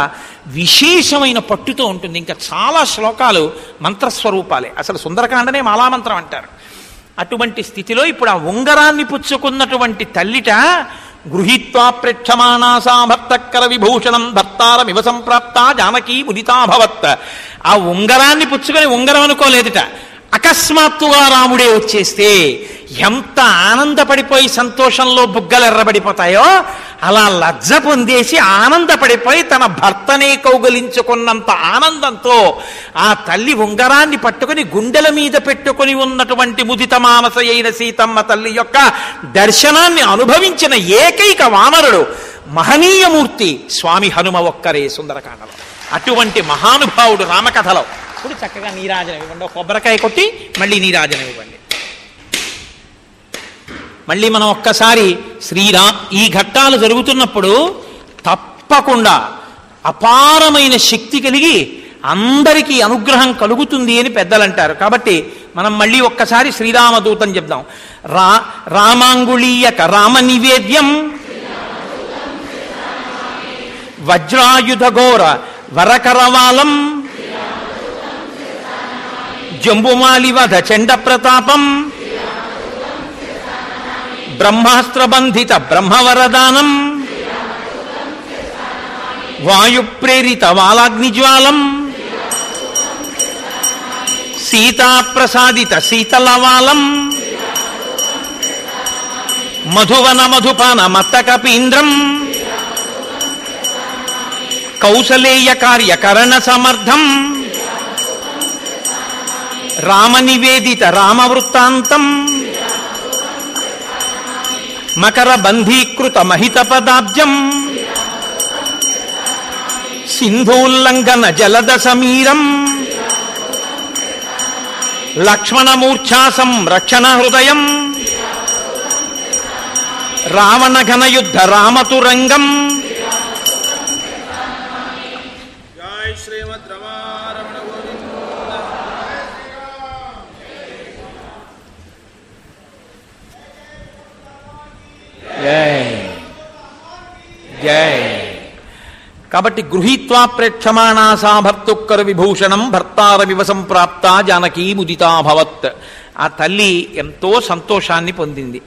విశేషమైన పట్టుతో ఉంటుంది. ఇంకా చాలా శ్లోకాలు మంత్రస్వరూపాలే. అసలు సుందరకాండనే మాలామంత్రం అంటారు. అటువంటి స్థితిలో ఇప్పుడు ఆ ఉంగరాన్ని పుచ్చుకున్నటువంటి తల్లిట గృహీత్వా ప్రేక్షమాణాసా భర్తకర విభూషణం భర్తారమివ సంప్రాప్త జానకీ ముదితాభవత్. ఆ ఉంగరాన్ని పుచ్చుకొని ఉంగరం అనుకోలేదుట. అకస్మాత్తుగా రాముడే వచ్చేస్తే ఎంత ఆనందపడిపోయి సంతోషంలో బుగ్గలు ఎర్రబడిపోతాయో అలా లజ్జ పొందేసి ఆనందపడిపోయి తన భర్తనే కౌగలించుకున్నంత ఆనందంతో ఆ తల్లి ఉంగరాన్ని పట్టుకుని గుండెల మీద పెట్టుకుని ఉన్నటువంటి ముదిత మానస అయిన సీతమ్మ తల్లి యొక్క దర్శనాన్ని అనుభవించిన ఏకైక వానరుడు మహనీయమూర్తి స్వామి హనుమ ఒక్కరే సుందరకాండలో. అటువంటి మహానుభావుడు రామకథలో. ఇప్పుడు చక్కగా నీరాజనం ఇవ్వండి, కొబ్బరికాయ కొట్టి మళ్ళీ నీరాజనం ఇవ్వండి. మళ్ళీ మనం ఒక్కసారి ఈ ఘట్టాలు జరుగుతున్నప్పుడు తప్పకుండా అపారమైన శక్తి కలిగి అందరికీ అనుగ్రహం కలుగుతుంది అని పెద్దలు అంటారు. కాబట్టి మనం మళ్ళీ ఒక్కసారి శ్రీరామదూతం చెప్దాం. రామాంగుళీయక రామ నివేద్యం వజ్రాయుధ ఘోర వరకరవాలం జంబుమాలివధ చండ ప్రతాపం బ్రహ్మాస్త్రబంధిత బ్రహ్మవరదానం వాయుప్రేరిత వాలాగ్నిజ్వాలం సీతాప్రసాదిత శీతలవాలం మధువన మధుపాన మత్తకపీంద్రం కౌసలేయ కార్యకరణ సమర్థం రామనివేదిత రామవృత్తాంతం మకర బంధీకృత మహిత పదాబ్జం సింధూల్లంఘన జలద సమీరం లక్ష్మణమూర్ఛా సంరక్షణ హృదయం రావణ ఘనయుద్ధ రామతురంగం. జై. కాబట్టి గృహీత్వా ప్రేక్షమాణాసా భర్తుక్కర విభూషణం భర్తారమివ సంప్రాప్త జానకీ ముదితాభవత్. ఆ తల్లి ఎంతో సంతోషాన్ని పొందింది.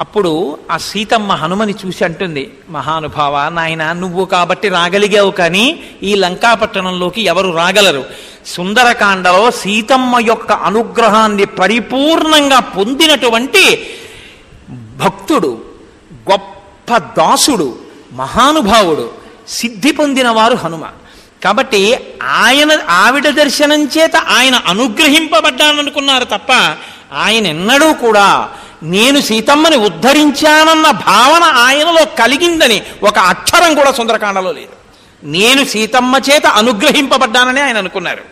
అప్పుడు ఆ సీతమ్మ హనుమని చూసి అంటుంది, మహానుభావ, నాయన నువ్వు కాబట్టి రాగలిగావు, కానీ ఈ లంకాపట్టణంలోకి ఎవరు రాగలరు? సుందరకాండలో సీతమ్మ యొక్క అనుగ్రహాన్ని పరిపూర్ణంగా పొందినటువంటి భక్తుడు, గొప్ప దాసుడు, మహానుభావుడు, సిద్ధి పొందినవారు హనుమ. కాబట్టి ఆవిడ దర్శనం చేత ఆయన అనుగ్రహింపబడ్డాననుకున్నారు తప్ప ఆయన ఎన్నడూ కూడా నేను సీతమ్మని ఉద్ధరించానన్న భావన ఆయనలో కలిగిందని ఒక అక్షరం కూడా సుందరకాండలో లేదు. నేను సీతమ్మ చేత అనుగ్రహింపబడ్డానని ఆయన అనుకున్నారు.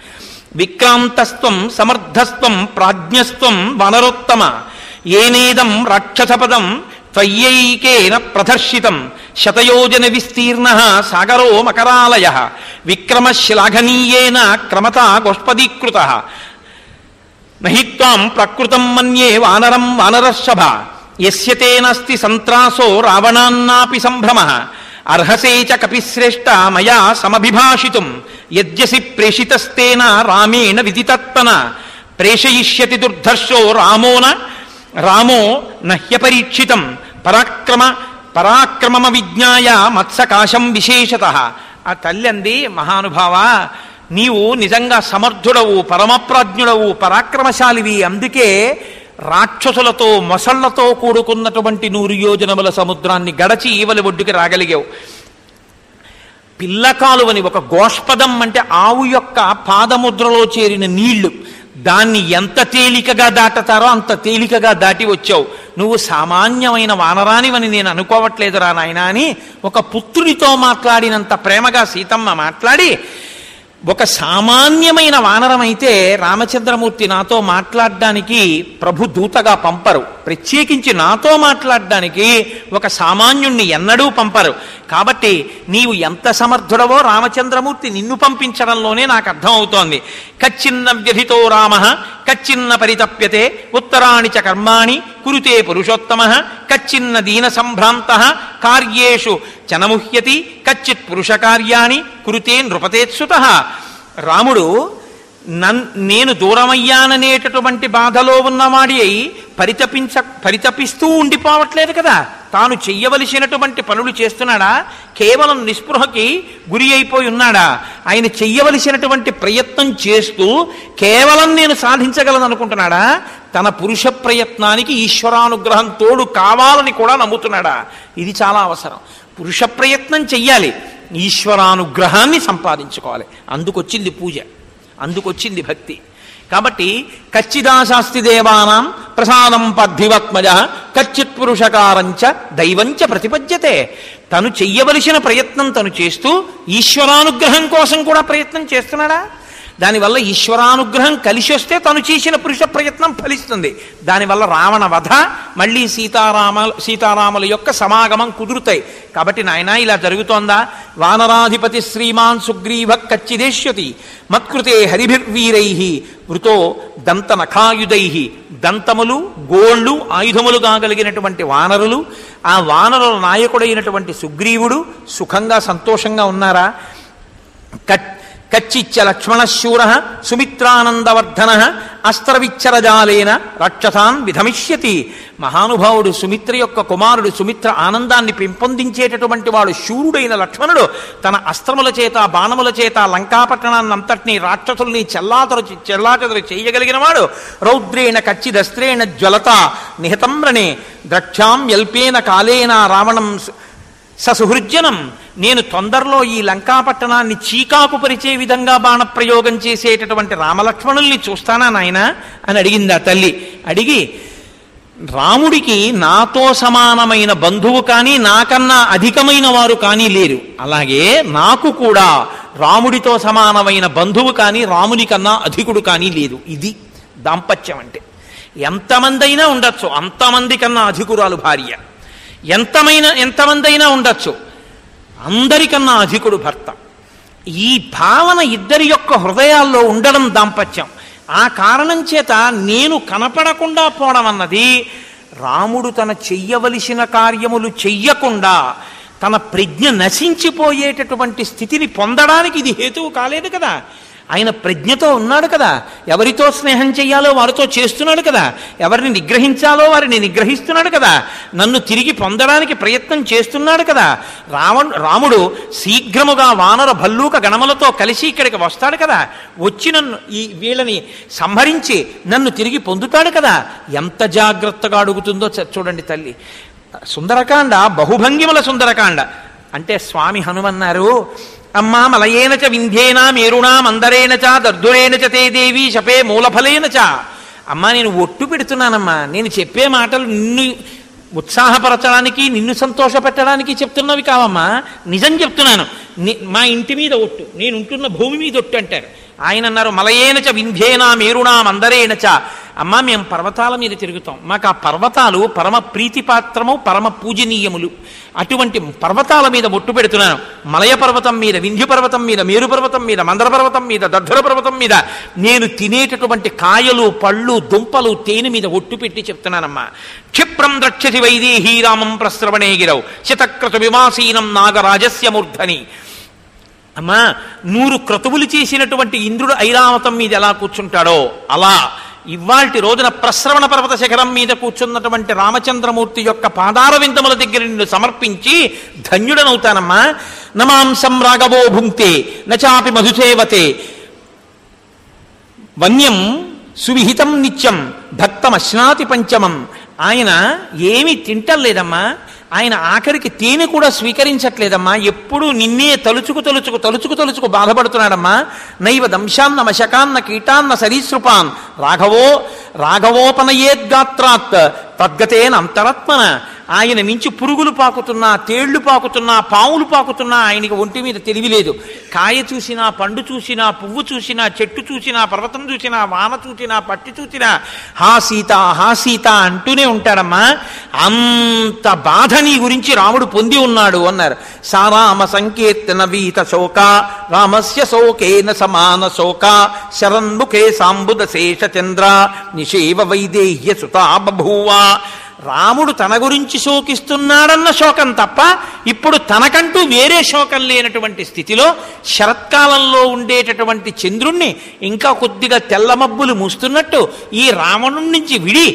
విక్రాంతస్త్వం సమర్థస్త్వం ప్రాజ్ఞస్త్వం వనరోత్తమ ఏనేదం రాక్షసపదం త్వయ్యైకేన ప్రదర్శితం శతయోజన విస్తీర్ణ సాగరో మకరాలయ విక్రమశ్లాఘనీయేన క్రమత గోష్పదీకృత నహిత్వాం ప్రకృతం మన్యే వానరం వానరర్షభ యస్య తేనస్తి సంత్రాసో రావణాన్నాపి సంభ్రమ అర్హసే చ కపిశ్రేష్ఠ మయా సమభిభాషితుం యద్యసి ప్రేషితస్తేన రామేణ విదితత్పన ప్రేషయిష్యతి దుర్ధర్షో రామో నహ్యపరీక్షితం పరాక్రమమ విజ్ఞాయ మత్సకాశం విశేషతః. ఆ తల్లి అంది, మహానుభావ, నీవు నిజంగా సమర్థుడవు, పరమప్రాజ్ఞుడవు, పరాక్రమశాలివి. అందుకే రాక్షసులతో మొసళ్లతో కూడుకున్నటువంటి 100 యోజనముల సముద్రాన్ని గడచి ఈవలి ఒడ్డుకి రాగలిగావు. పిల్లకాలువని ఒక గోష్పదం అంటే ఆవు యొక్క పాదముద్రలో చేరిన నీళ్లు, దాన్ని ఎంత తేలికగా దాటతారో అంత తేలికగా దాటి వచ్చావు. నువ్వు సామాన్యమైన వానరానివని నేను అనుకోవట్లేదురా నాయనా అని ఒక పుత్రుడితో మాట్లాడినంత ప్రేమగా సీతమ్మ మాట్లాడి, ఒక సామాన్యమైన వానరం అయితే రామచంద్రమూర్తి నాతో మాట్లాడడానికి ప్రభు దూతగా పంపరు, ప్రత్యేకించి నాతో మాట్లాడడానికి ఒక సామాన్యుణ్ణి ఎన్నడూ పంపరు. కాబట్టి నీవు ఎంత సమర్థుడవో రామచంద్రమూర్తి నిన్ను పంపించడంలోనే నాకు అర్థమవుతోంది. కచ్చిన్న వ్యధితో రామ కచ్చిన్న పరితప్యతే ఉత్తరాణి చ కర్మాణి కురుతే పురుషోత్తమ కచ్చిన్న దీన సంభ్రాంత కార్యేషు చనముహ్యతి కచ్చిత్ పురుష కార్యాణి కురుతే నృపతేత్సుతః. రాముడు నేను దూరమయ్యాననేటటువంటి బాధలో ఉన్నవాడి అయి పరితపిస్తూ ఉండిపోవట్లేదు కదా, తాను చెయ్యవలసినటువంటి పనులు చేస్తున్నాడా? కేవలం నిస్పృహకి గురి అయిపోయి ఉన్నాడా? ఆయన చెయ్యవలసినటువంటి ప్రయత్నం చేస్తూ కేవలం నేను సాధించగలను అనుకుంటున్నాడా? తన పురుష ప్రయత్నానికి ఈశ్వరానుగ్రహం తోడు కావాలని కూడా నమ్ముతున్నాడా? ఇది చాలా అవసరం. పురుష ప్రయత్నం చెయ్యాలి, ఈశ్వరానుగ్రహాన్ని సంపాదించుకోవాలి. అందుకొచ్చింది పూజ, అందుకొచ్చింది భక్తి. కాబట్టి కచ్చిదాశాస్తి దేవానాం ప్రసాదం పద్ధివత్మజ కచ్చిత్ పురుషకారంచ దైవంచ ప్రతిపద్యతే. తను చెయ్యవలసిన ప్రయత్నం తను చేస్తూ ఈశ్వరానుగ్రహం కోసం కూడా ప్రయత్నం చేస్తున్నాడా? దానివల్ల ఈశ్వరానుగ్రహం కలిసి వస్తే తను చేసిన పురుష ప్రయత్నం ఫలిస్తుంది. దానివల్ల రావణ వధ, మళ్ళీ సీతారాముల యొక్క సమాగమం కుదురుతాయి. కాబట్టి నాయన ఇలా జరుగుతోందా? వానరాధిపతి శ్రీమాన్ సుగ్రీవ కచ్చిదేశ్యతి మత్కృతే హరిభిర్వీరై వృతో దంత నఖాయుధై. దంతములు, గోళ్ళు, ఆయుధములు కాగలిగినటువంటి వానరులు, ఆ వానరుల నాయకుడైనటువంటి సుగ్రీవుడు సుఖంగా సంతోషంగా ఉన్నారా? కచ్చిచ్చ లక్ష్మణశూర సుమిత్రానందవర్ధన అస్త్రవిచ్చరజాలేన రాక్షసాన్ విధమిష్యతి. మహానుభావుడు సుమిత్ర యొక్క కుమారుడు, సుమిత్ర ఆనందాన్ని పెంపొందించేటటువంటి వాడు శూరుడైన లక్ష్మణుడు తన అస్త్రముల చేత, బాణముల చేత లంకాపట్టణాన్నంతటినీ రాక్షసుల్ని చెల్లాచెదరు చేయగలిగిన వాడు. రౌద్రేణ కచ్చిదస్త్రేణ జ్వలత నిహతంరణే ద్రక్షాం యల్పేన కాలేన రావణం ససుహృజ్జనం. నేను తొందరలో ఈ లంకాపట్టణాన్ని చీకాకు పరిచే విధంగా బాణప్రయోగం చేసేటటువంటి రామలక్ష్మణుల్ని చూస్తానా నాయన అని అడిగింది ఆ తల్లి. అడిగి, రాముడికి నాతో సమానమైన బంధువు కానీ నాకన్నా అధికమైన వారు కానీ లేరు, అలాగే నాకు కూడా రాముడితో సమానమైన బంధువు కానీ రాముని కన్నా అధికుడు కానీ లేదు. ఇది దాంపత్యం అంటే. ఎంతమంది అయినా ఉండొచ్చు, అంతమంది కన్నా అధికురాలు భార్య. ఎంతమంది అయినా ఉండొచ్చు, అందరికన్నా అధికుడు భర్త. ఈ భావన ఇద్దరి యొక్క హృదయాల్లో ఉండడం దాంపత్యం. ఆ కారణం చేత నేను కనపడకుండా పోవడం అన్నది, రాముడు తన చెయ్యవలసిన కార్యములు చెయ్యకుండా తన ప్రజ్ఞ నశించిపోయేటటువంటి స్థితిని పొందడానికి ఇది హేతువు కాలేదు కదా. ఆయన ప్రజ్ఞతో ఉన్నాడు కదా, ఎవరితో స్నేహం చెయ్యాలో వారితో చేస్తున్నాడు కదా, ఎవరిని నిగ్రహించాలో వారిని నిగ్రహిస్తున్నాడు కదా, నన్ను తిరిగి పొందడానికి ప్రయత్నం చేస్తున్నాడు కదా. రాముడు శీఘ్రముగా వానర భల్లూక గణములతో కలిసి ఇక్కడికి వస్తాడు కదా, వచ్చి నన్ను వీళ్ళని సంహరించి నన్ను తిరిగి పొందుతాడు కదా. ఎంత జాగ్రత్తగా అడుగుతుందో చూడండి తల్లి. సుందరకాండ బహుభంగిముల సుందరకాండ. అంటే స్వామి హనుమన్నారు, అమ్మా మలయేన చ వింధ్యేన మేరుణా మందరేణ చ దర్దురేణ చ తే దేవి శపే మూలఫలేన చ. అమ్మా నేను ఒట్టు పెడుతున్నానమ్మా, నేను చెప్పే మాటలు నిన్ను ఉత్సాహపరచడానికి నిన్ను సంతోషపెట్టడానికి చెప్తున్నవి కావమ్మా, నిజం చెప్తున్నాను. మా ఇంటి మీద ఒట్టు, నేను ఉంటున్న భూమి మీద ఒట్టు అంటారు. ఆయన అన్నారు మలయేనచ వింధ్యేనా మేరుణా మందరేణచ. అమ్మా మేము పర్వతాల మీద తిరుగుతాం, మాకు ఆ పర్వతాలు పరమ ప్రీతిపాత్రము పరమ పూజనీయములు. అటువంటి పర్వతాల మీద ఒట్టు పెడుతున్నాను. మలయ పర్వతం మీద, వింధ్య పర్వతం మీద, మేరు పర్వతం మీద, మందర పర్వతం మీద, దద్దర పర్వతం మీద నేను తినేటటువంటి కాయలు పళ్ళు దుంపలు తేనె మీద ఒట్టు పెట్టి చెప్తున్నానమ్మా. క్షిప్రం ద్రక్షసి వైదేహీ రామం ప్రస్రవణే గిరౌ శతక్రతు విమాసీనం నాగరాజస్య మూర్ధని. అమ్మా 100 క్రతువులు చేసినటువంటి ఇంద్రుడు ఐరావతం మీద ఎలా కూర్చుంటాడో అలా ఇవాల్టి రోజున ప్రస్రవణ పర్వత శిఖరం మీద కూర్చున్నటువంటి రామచంద్రమూర్తి యొక్క పాదార విందముల దగ్గర నిన్ను సమర్పించి ధన్యుడనవుతానమ్మా. నమాంసం రాఘవో భుంక్తే నచాపి మధుసేవతే వన్యం సువిహితం నిత్యం భక్తమశ్నాతి పంచమం. ఆయన ఏమీ తింటలేదమ్మా, ఆయన ఆఖరికి తేనె కూడా స్వీకరించట్లేదమ్మా, ఎప్పుడూ నిన్నే తలుచుకు బాధపడుతున్నాడమ్మా. నైవ దంశాన్న మశకాన్న కీటాన్న సరీసృపాన్ రాఘవోపనయేద్గాత్రాత్ తద్గతేన అంతరాత్మన. ఆయన మించి పురుగులు పాకుతున్నా, తేళ్లు పాకుతున్నా, పాములు పాకుతున్నా ఆయనకి ఒంటి మీద తెలివిలేదు. కాయ చూసినా, పండు చూసినా, పువ్వు చూసినా, చెట్టు చూసినా, పర్వతం చూసినా, వాన చూసినా, పట్టి చూసినా హా సీత అంటూనే ఉంటాడమ్మా. అంత బాధ నీ గురించి రాముడు పొంది ఉన్నాడు అన్నారు. సారామ సంకీర్తన వీత శోక రామస్య శోకేన సమాన శోక శరన్ముఖే సాంబుద శేష చంద్ర నిషేవ వైదేహ్య సుతా బభూవ. రాముడు తన గురించి శోకిస్తున్నాడన్న శోకం తప్ప ఇప్పుడు తనకంటూ వేరే శోకం లేనటువంటి స్థితిలో శరత్కాలంలో ఉండేటటువంటి చంద్రుణ్ణి ఇంకా కొద్దిగా తెల్లమబ్బులు మూస్తున్నట్టు ఈ రావణుడి నుంచి విడి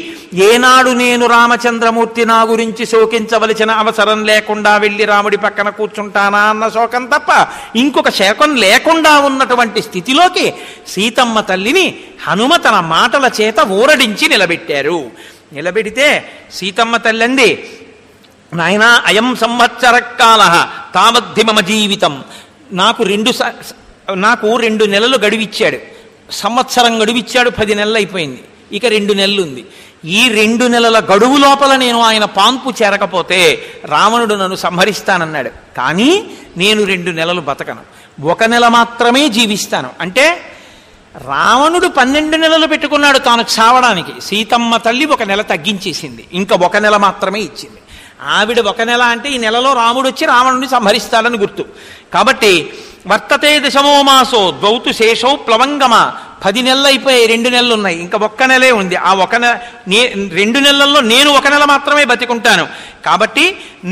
ఏనాడు నేను రామచంద్రమూర్తి నా గురించి శోకించవలసిన అవసరం లేకుండా వెళ్ళి రాముడి పక్కన కూర్చుంటానా అన్న శోకం తప్ప ఇంకొక శోకం లేకుండా ఉన్నటువంటి స్థితిలోకి సీతమ్మ తల్లిని హనుమ తన మాటల చేత ఊరడించి నిలబెట్టారు. నిలబెడితే సీతమ్మ తల్లంది, నాయనా అయం సంవత్సర కాల తావద్ధి మమ జీవితం. నాకు 2 నెలలు గడువిచ్చాడు, సంవత్సరం గడువిచ్చాడు, 10 నెలలు అయిపోయింది, ఇక 2 నెలలు ఉంది. ఈ 2 నెలల గడువు లోపల నేను ఆయన పాన్పు చేరకపోతే రావణుడు నన్ను సంహరిస్తానన్నాడు. కానీ నేను 2 నెలలు బతకను, 1 నెల మాత్రమే జీవిస్తాను. అంటే రావణుడు 12 నెలలు పెట్టుకున్నాడు తాను చావడానికి, సీతమ్మ తల్లి 1 నెల తగ్గించేసింది, ఇంకా 1 నెల మాత్రమే ఇచ్చింది. ఆవిడ 1 నెల అంటే ఈ నెలలో రాముడు వచ్చి రావణుడిని సంహరిస్తాడని గుర్తు. కాబట్టి వర్తతే దశమో మాసో ద్వౌతు శేషౌ ప్లవంగమ. 10 నెలలు అయిపోయాయి, 2 నెలలు ఉన్నాయి, ఇంకా 1 నెలే ఉంది. ఆ 2 నెలల్లో నేను 1 నెల మాత్రమే బతికుంటాను. కాబట్టి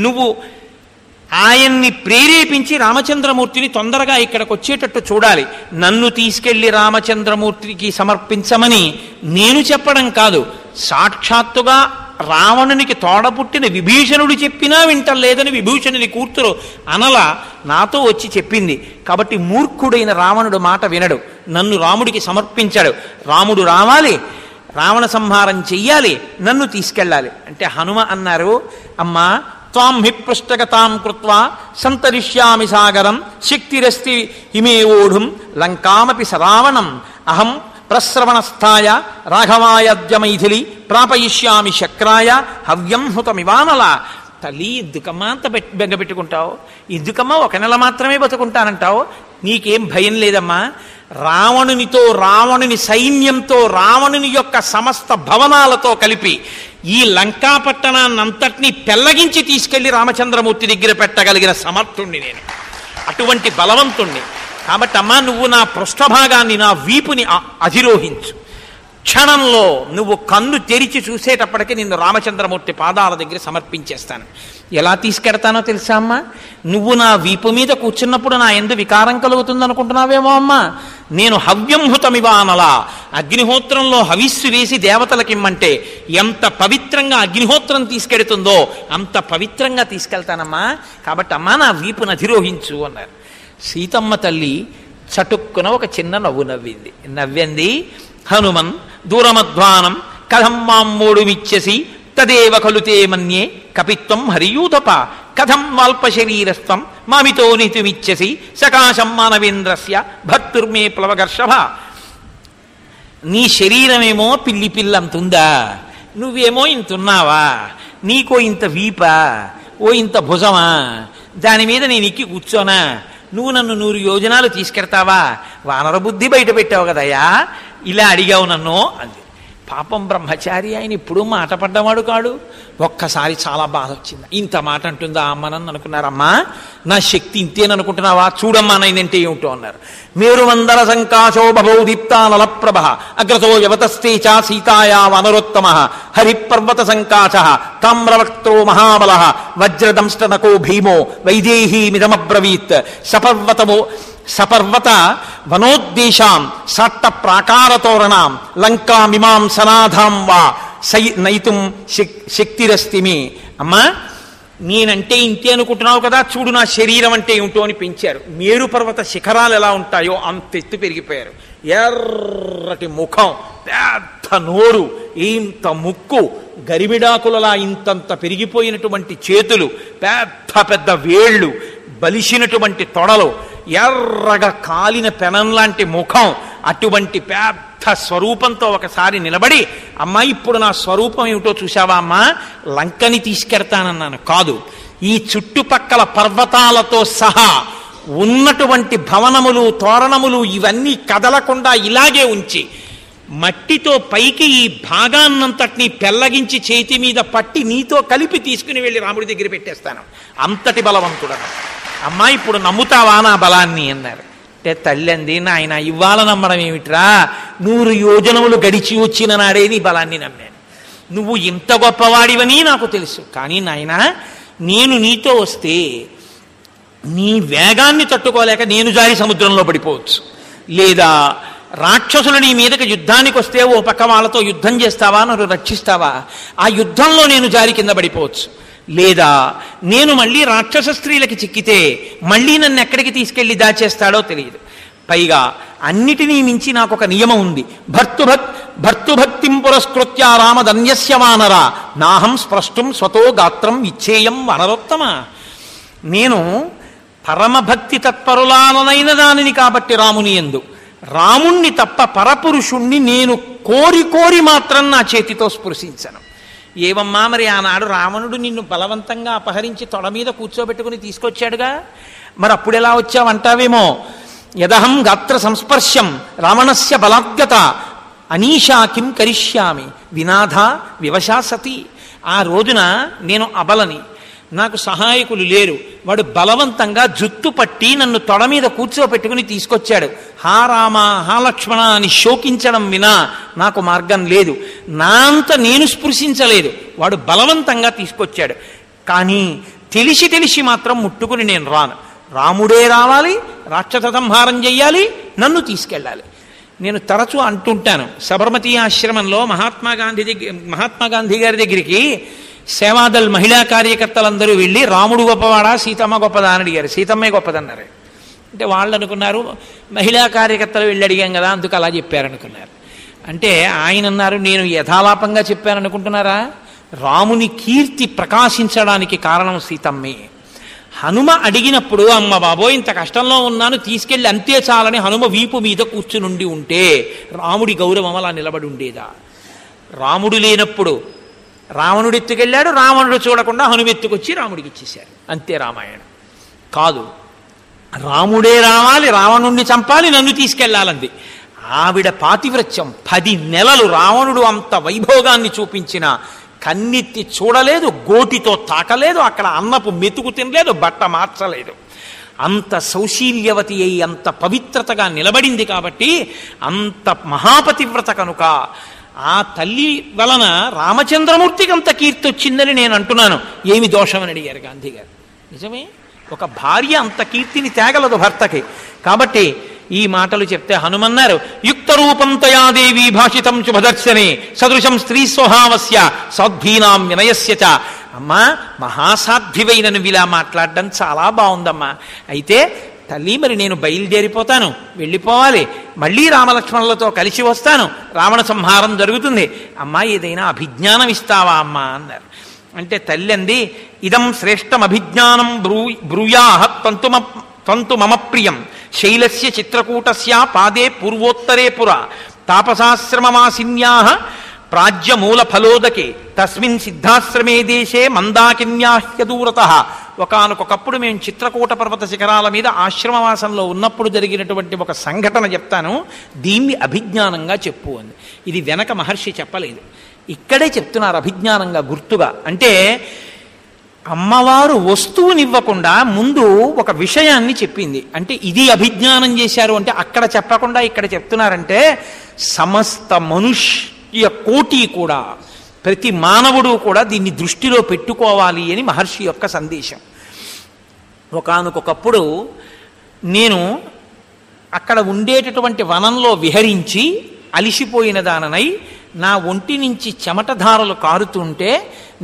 నువ్వు ఆయన్ని ప్రేరేపించి రామచంద్రమూర్తిని తొందరగా ఇక్కడికి వచ్చేటట్టు చూడాలి. నన్ను తీసుకెళ్లి రామచంద్రమూర్తికి సమర్పించమని నేను చెప్పడం కాదు, సాక్షాత్తుగా రావణునికి తోడపుట్టిన విభీషణుడు చెప్పినా వింటలేదని విభీషణుని కూతురు అనల నాతో వచ్చి చెప్పింది. కాబట్టి మూర్ఖుడైన రావణుడు మాట వినడు, నన్ను రాముడికి సమర్పించాడు. రాముడు రావాలి, రావణ సంహారం చెయ్యాలి, నన్ను తీసుకెళ్ళాలి. అంటే హనుమ అన్నారు, అమ్మా త్వాం హి పృష్టగతాం కృత్వా సంతరిష్యామి సాగరం శక్తిరస్తి హిమే ఓఢుం లంకామపి సరావణం అహం ప్రస్రవణస్థాయ రాఘవాయద్య మైథిలి ప్రాపయిష్యామి శక్రాయ హవ్యం హుతమివానల. తల్లి ఎందుకమ్మా అంత బెంగపెట్టుకుంటావు, ఎందుకమ్మా 1 నెల మాత్రమే బతుకుంటానంటావు, నీకేం భయం లేదమ్మా. రావణునితో, రావణుని సైన్యంతో, రావణుని యొక్క సమస్త భవనాలతో కలిపి ఈ లంకాపట్టణాన్నంతటినీ పెళ్లగించి తీసుకెళ్లి రామచంద్రమూర్తి దగ్గర పెట్టగలిగిన సమర్థుణ్ణి నేను, అటువంటి బలవంతుణ్ణి. కాబట్టి అమ్మా నువ్వు నా పృష్ఠభాగాన్ని, నా వీపుని అధిరోహించు. క్షణంలో నువ్వు కన్ను తెరిచి చూసేటప్పటికి నిన్ను రామచంద్రమూర్తి పాదాల దగ్గర సమర్పించేస్తాను. ఎలా తీసుకెడతానో తెలుసా అమ్మా? నువ్వు నా వీపు మీద కూర్చున్నప్పుడు నా యందు వికారం కలుగుతుంది అనుకుంటున్నావేమో అమ్మా. నేను హవ్యంహుతమివానలా, అగ్నిహోత్రంలో హవిస్సు వేసి దేవతలకిమ్మంటే ఎంత పవిత్రంగా అగ్నిహోత్రం తీసుకెడుతుందో అంత పవిత్రంగా తీసుకెళ్తానమ్మా. కాబట్టి అమ్మా నా వీపును అధిరోహించు అన్నారు. సీతమ్మ తల్లి చటుక్కున ఒక చిన్న నవ్వు నవ్వింది. హనుమన్ దూరమధ్వానం కథం మామ్మోడుమిచ్చసి తదేవ ఖలుతే మన్యే కపిత్వం హరియూథప కథం వాల్పశరీరస్త్వం మామితో నీతుమిచ్చసి సకాశం మానవేంద్రస్య భర్తుర్మే ప్లవగర్షభ. నీ శరీరమేమో పిల్లి పిల్లంతుందా, నువ్వేమో ఇంతున్నావా, నీకో ఇంత వీపా, ఓ ఇంత భుజమా, దాని మీద నేను ఎక్కి కూర్చోనా, నువ్వు నన్ను 100 యోజనాలు తీసుకెడతావా, వానర బుద్ధి బయట పెట్టావు కదయ్యా, ఇలా అడిగావు నన్ను అంది. పాపం బ్రహ్మచారి ఆయన ఇప్పుడు మాట పడ్డవాడు కాడు. ఒక్కసారి చాలా బాధ వచ్చింది. ఇంత మాట అంటుందా అమ్మనని అనుకున్నారమ్మా. నా శక్తి ఇంతేననుకుంటున్నావా, చూడమ్మా నైనంటే ఏమిటో అన్నారు. మేరుమందర సంకాశో బభౌ దీప్తానల ప్రభ అగ్రతో యవతస్తే చ సీతాయా వనరోత్తమ హరిపర్వత సంకాశ తామ్రవక్త్రో మహాబల వజ్రదంష్టనకో భీమో వైదేహీమిదమబ్రవీత్ సపర్వత వనోద్దేశాం సాట్ట ప్రాకారతోరణాం లంకామిమాం సనాథాం వా నయితుం శక్తిరస్తిమి. అమ్మా నేనంటే ఇంతే అనుకుంటున్నావు కదా, చూడు నా శరీరం అంటే ఏమిటో అని పెంచారు. మేరు పర్వత శిఖరాలు ఎలా ఉంటాయో అంత ఎత్తు పెరిగిపోయారు. ఎర్రటి ముఖం, పెద్ద నోరు, ఇంత ముక్కు, గరిమిడాకులలా ఇంతంత పెరిగిపోయినటువంటి చేతులు, పెద్ద పెద్ద వేళ్ళు, బలిసినటువంటి తొడలు, ఎర్రగా కాలిన పెనం లాంటి ముఖం, అటువంటి పెద్ద స్వరూపంతో ఒకసారి నిలబడి, అమ్మా ఇప్పుడు నా స్వరూపం ఏమిటో చూశావా అమ్మా, లంకని తీసుకెడతానన్నాను కాదు, ఈ చుట్టుపక్కల పర్వతాలతో సహా ఉన్నటువంటి భవనములు తోరణములు ఇవన్నీ కదలకుండా ఇలాగే ఉంచి మట్టితో పైకి ఈ భాగాన్నంతటినీ పెల్లగించి చేతి మీద పట్టి నీతో కలిపి తీసుకుని వెళ్ళి రాముడి దగ్గర పెట్టేస్తాను, అంతటి బలవంతుడను. అమ్మా ఇప్పుడు నమ్ముతావా నా బలాన్ని అన్నారు. అంటే తల్లి అంది, నాయన ఇవాళ నమ్మడం ఏమిట్రా, 100 యోజనములు గడిచి వచ్చిన నాడే నీ బలాన్ని నమ్మాను. నువ్వు ఇంత గొప్పవాడివని నాకు తెలుసు, కానీ నాయన నేను నీతో వస్తే నీ వేగాన్ని తట్టుకోలేక నేను జారి సముద్రంలో పడిపోవచ్చు, లేదా రాక్షసులు నీ మీదకి యుద్ధానికి వస్తే ఓ పక్క వాళ్ళతో యుద్ధం చేస్తావా, నన్ను రక్షిస్తావా, ఆ యుద్ధంలో నేను జారి కింద పడిపోవచ్చు, లేదా నేను మళ్ళీ రాక్షస స్త్రీలకి చిక్కితే మళ్ళీ నన్ను ఎక్కడికి తీసుకెళ్లి దాచేస్తాడో తెలియదు. పైగా అన్నిటినీ మించి నాకు ఒక నియమం ఉంది, భర్తుభక్తిం పురస్కృత్య రామధన్యస్య వానర నాహం స్పృష్టం స్వతో గాత్రం విచ్చేయం వనరోత్తమ. నేను పరమభక్తి తత్పరులానైన దానిని కాబట్టి రాముని యందు, రాముణ్ణి తప్ప పరపురుషుణ్ణి నేను కోరి కోరి మాత్రం నా చేతితో స్పృశించను. ఏవమ్మా మరి ఆనాడు రావణుడు నిన్ను బలవంతంగా అపహరించి తొడ మీద కూర్చోబెట్టుకుని తీసుకొచ్చాడుగా, మరి అప్పుడు ఎలా వచ్చావంటావేమో. యదహం గాత్ర సంస్పర్శం రావణస్య బలాద్గత అనీషా కిం కరిష్యామి వినాథ వివశా సతి. ఆ రోజున నేను అబలని, నాకు సహాయకులు లేరు, వాడు బలవంతంగా జుత్తు పట్టి నన్ను తొడ మీద కూర్చోపెట్టుకుని తీసుకొచ్చాడు. హా రామ హా లక్ష్మణ అని శోకించడం వినా నాకు మార్గం లేదు, నా అంత నేను స్పృశించలేదు, వాడు బలవంతంగా తీసుకొచ్చాడు. కానీ తెలిసి తెలిసి మాత్రం ముట్టుకుని నేను రాను, రాముడే రావాలి, రాక్షస సంహారం చెయ్యాలి, నన్ను తీసుకెళ్ళాలి. నేను తరచూ అంటుంటాను, సబర్మతి ఆశ్రమంలో మహాత్మా గాంధీ గారి దగ్గరికి సేవాదల్ మహిళా కార్యకర్తలందరూ వెళ్ళి రాముడు గొప్పవాడా సీతమ్మ గొప్పదా అని అడిగారు. సీతమ్మే గొప్పదన్నారు. అంటే వాళ్ళు అనుకున్నారు మహిళా కార్యకర్తలు వెళ్ళి అడిగాం కదా అందుకు అలా చెప్పారనుకున్నారు. అంటే ఆయన అన్నారు, నేను యథాలాపంగా చెప్పాననుకుంటున్నారా, రాముని కీర్తి ప్రకాశించడానికి కారణం సీతమ్మే. హనుమ అడిగినప్పుడు అమ్మ బాబోయ్ ఇంత కష్టంలో ఉన్నాను తీసుకెళ్ళి అంతే చాలని హనుమ వీపు మీద కూర్చునుండి ఉంటే రాముడి గౌరవం అలా నిలబడి ఉండేదా? రాముడు లేనప్పుడు రావణుడు ఎత్తుకెళ్ళాడు, రావణుడు చూడకుండా హనుమెత్తుకొచ్చి రాముడికి ఇచ్చేశారు, అంతే రామాయణం. కాదు, రాముడే రావాలి, రావణుణ్ణి చంపాలి, నన్ను తీసుకెళ్లాలంది. ఆవిడ పాతివ్రత్యం 10 నెలలు రావణుడు అంత వైభోగాన్ని చూపించిన కన్నెత్తి చూడలేదు, గోటితో తాకలేదు, అక్కడ అన్నపు మెతుకు తినలేదు, బట్ట మార్చలేదు. అంత సౌశీల్యవతి అయి అంత పవిత్రతగా నిలబడింది కాబట్టి అంత మహాపతివ్రత కనుక ఆ తల్లి వలన రామచంద్రమూర్తికి అంత కీర్తి వచ్చిందని నేను అంటున్నాను. ఏమి దోషమని అడిగారు గాంధీ గారు. నిజమే, ఒక భార్య అంత కీర్తిని తేగలదు భర్తకి. కాబట్టి ఈ మాటలు చెప్తే హనుమన్నారు, యుక్త రూపం తయాదేవి భాషితం శుభదర్శనే సదృశం స్త్రీ స్వభావస్య సద్భీనాం వినయస్య చ. అమ్మా, మహాసాధ్వివైన నువ్వు ఇలా మాట్లాడడం చాలా బాగుందమ్మా. అయితే తల్లి, మరి నేను బయలుదేరిపోతాను, వెళ్ళిపోవాలి, మళ్ళీ రామలక్ష్మణులతో కలిసి వస్తాను, రావణ సంహారం జరుగుతుంది. అమ్మా, ఏదైనా అభిజ్ఞానం ఇస్తావా అమ్మా అన్నారు. అంటే తల్లి అంది, ఇదం శ్రేష్టం అభిజ్ఞానం బ్రూయాహ త్వంతు మమ ప్రియం శైలస్య చిత్రకూటస్య పాదే పూర్వోత్తరే పుర తాపసాశ్రమమాసిన్యాః ప్రాజ్యమూల ఫలోదకే తస్మిన్ సిద్ధాశ్రమే దేశే మందాకిన్యాహ్యదూరతః. ఒకానొకప్పుడు మేము చిత్రకూట పర్వత శిఖరాల మీద ఆశ్రమవాసంలో ఉన్నప్పుడు జరిగినటువంటి ఒక సంఘటన చెప్తాను, దీన్ని అభిజ్ఞానంగా చెప్పు అంది. ఇది వెనక మహర్షి చెప్పలేదు, ఇక్కడే చెప్తున్నారు అభిజ్ఞానంగా గుర్తుగా. అంటే అమ్మవారు వస్తువునివ్వకుండా ముందు ఒక విషయాన్ని చెప్పింది. అంటే ఇది అభిజ్ఞానం చేశారు అంటే అక్కడ చెప్పకుండా ఇక్కడ చెప్తున్నారంటే సమస్త మనుష్య కోటి కూడా, ప్రతి మానవుడు కూడా దీన్ని దృష్టిలో పెట్టుకోవాలి అని మహర్షి యొక్క సందేశం. ఒకానొకప్పుడు నేను అక్కడ ఉండేటటువంటి వనంలో విహరించి అలిసిపోయిన దాననై నా ఒంటి నుంచి చెమటధారలు కారుతుంటే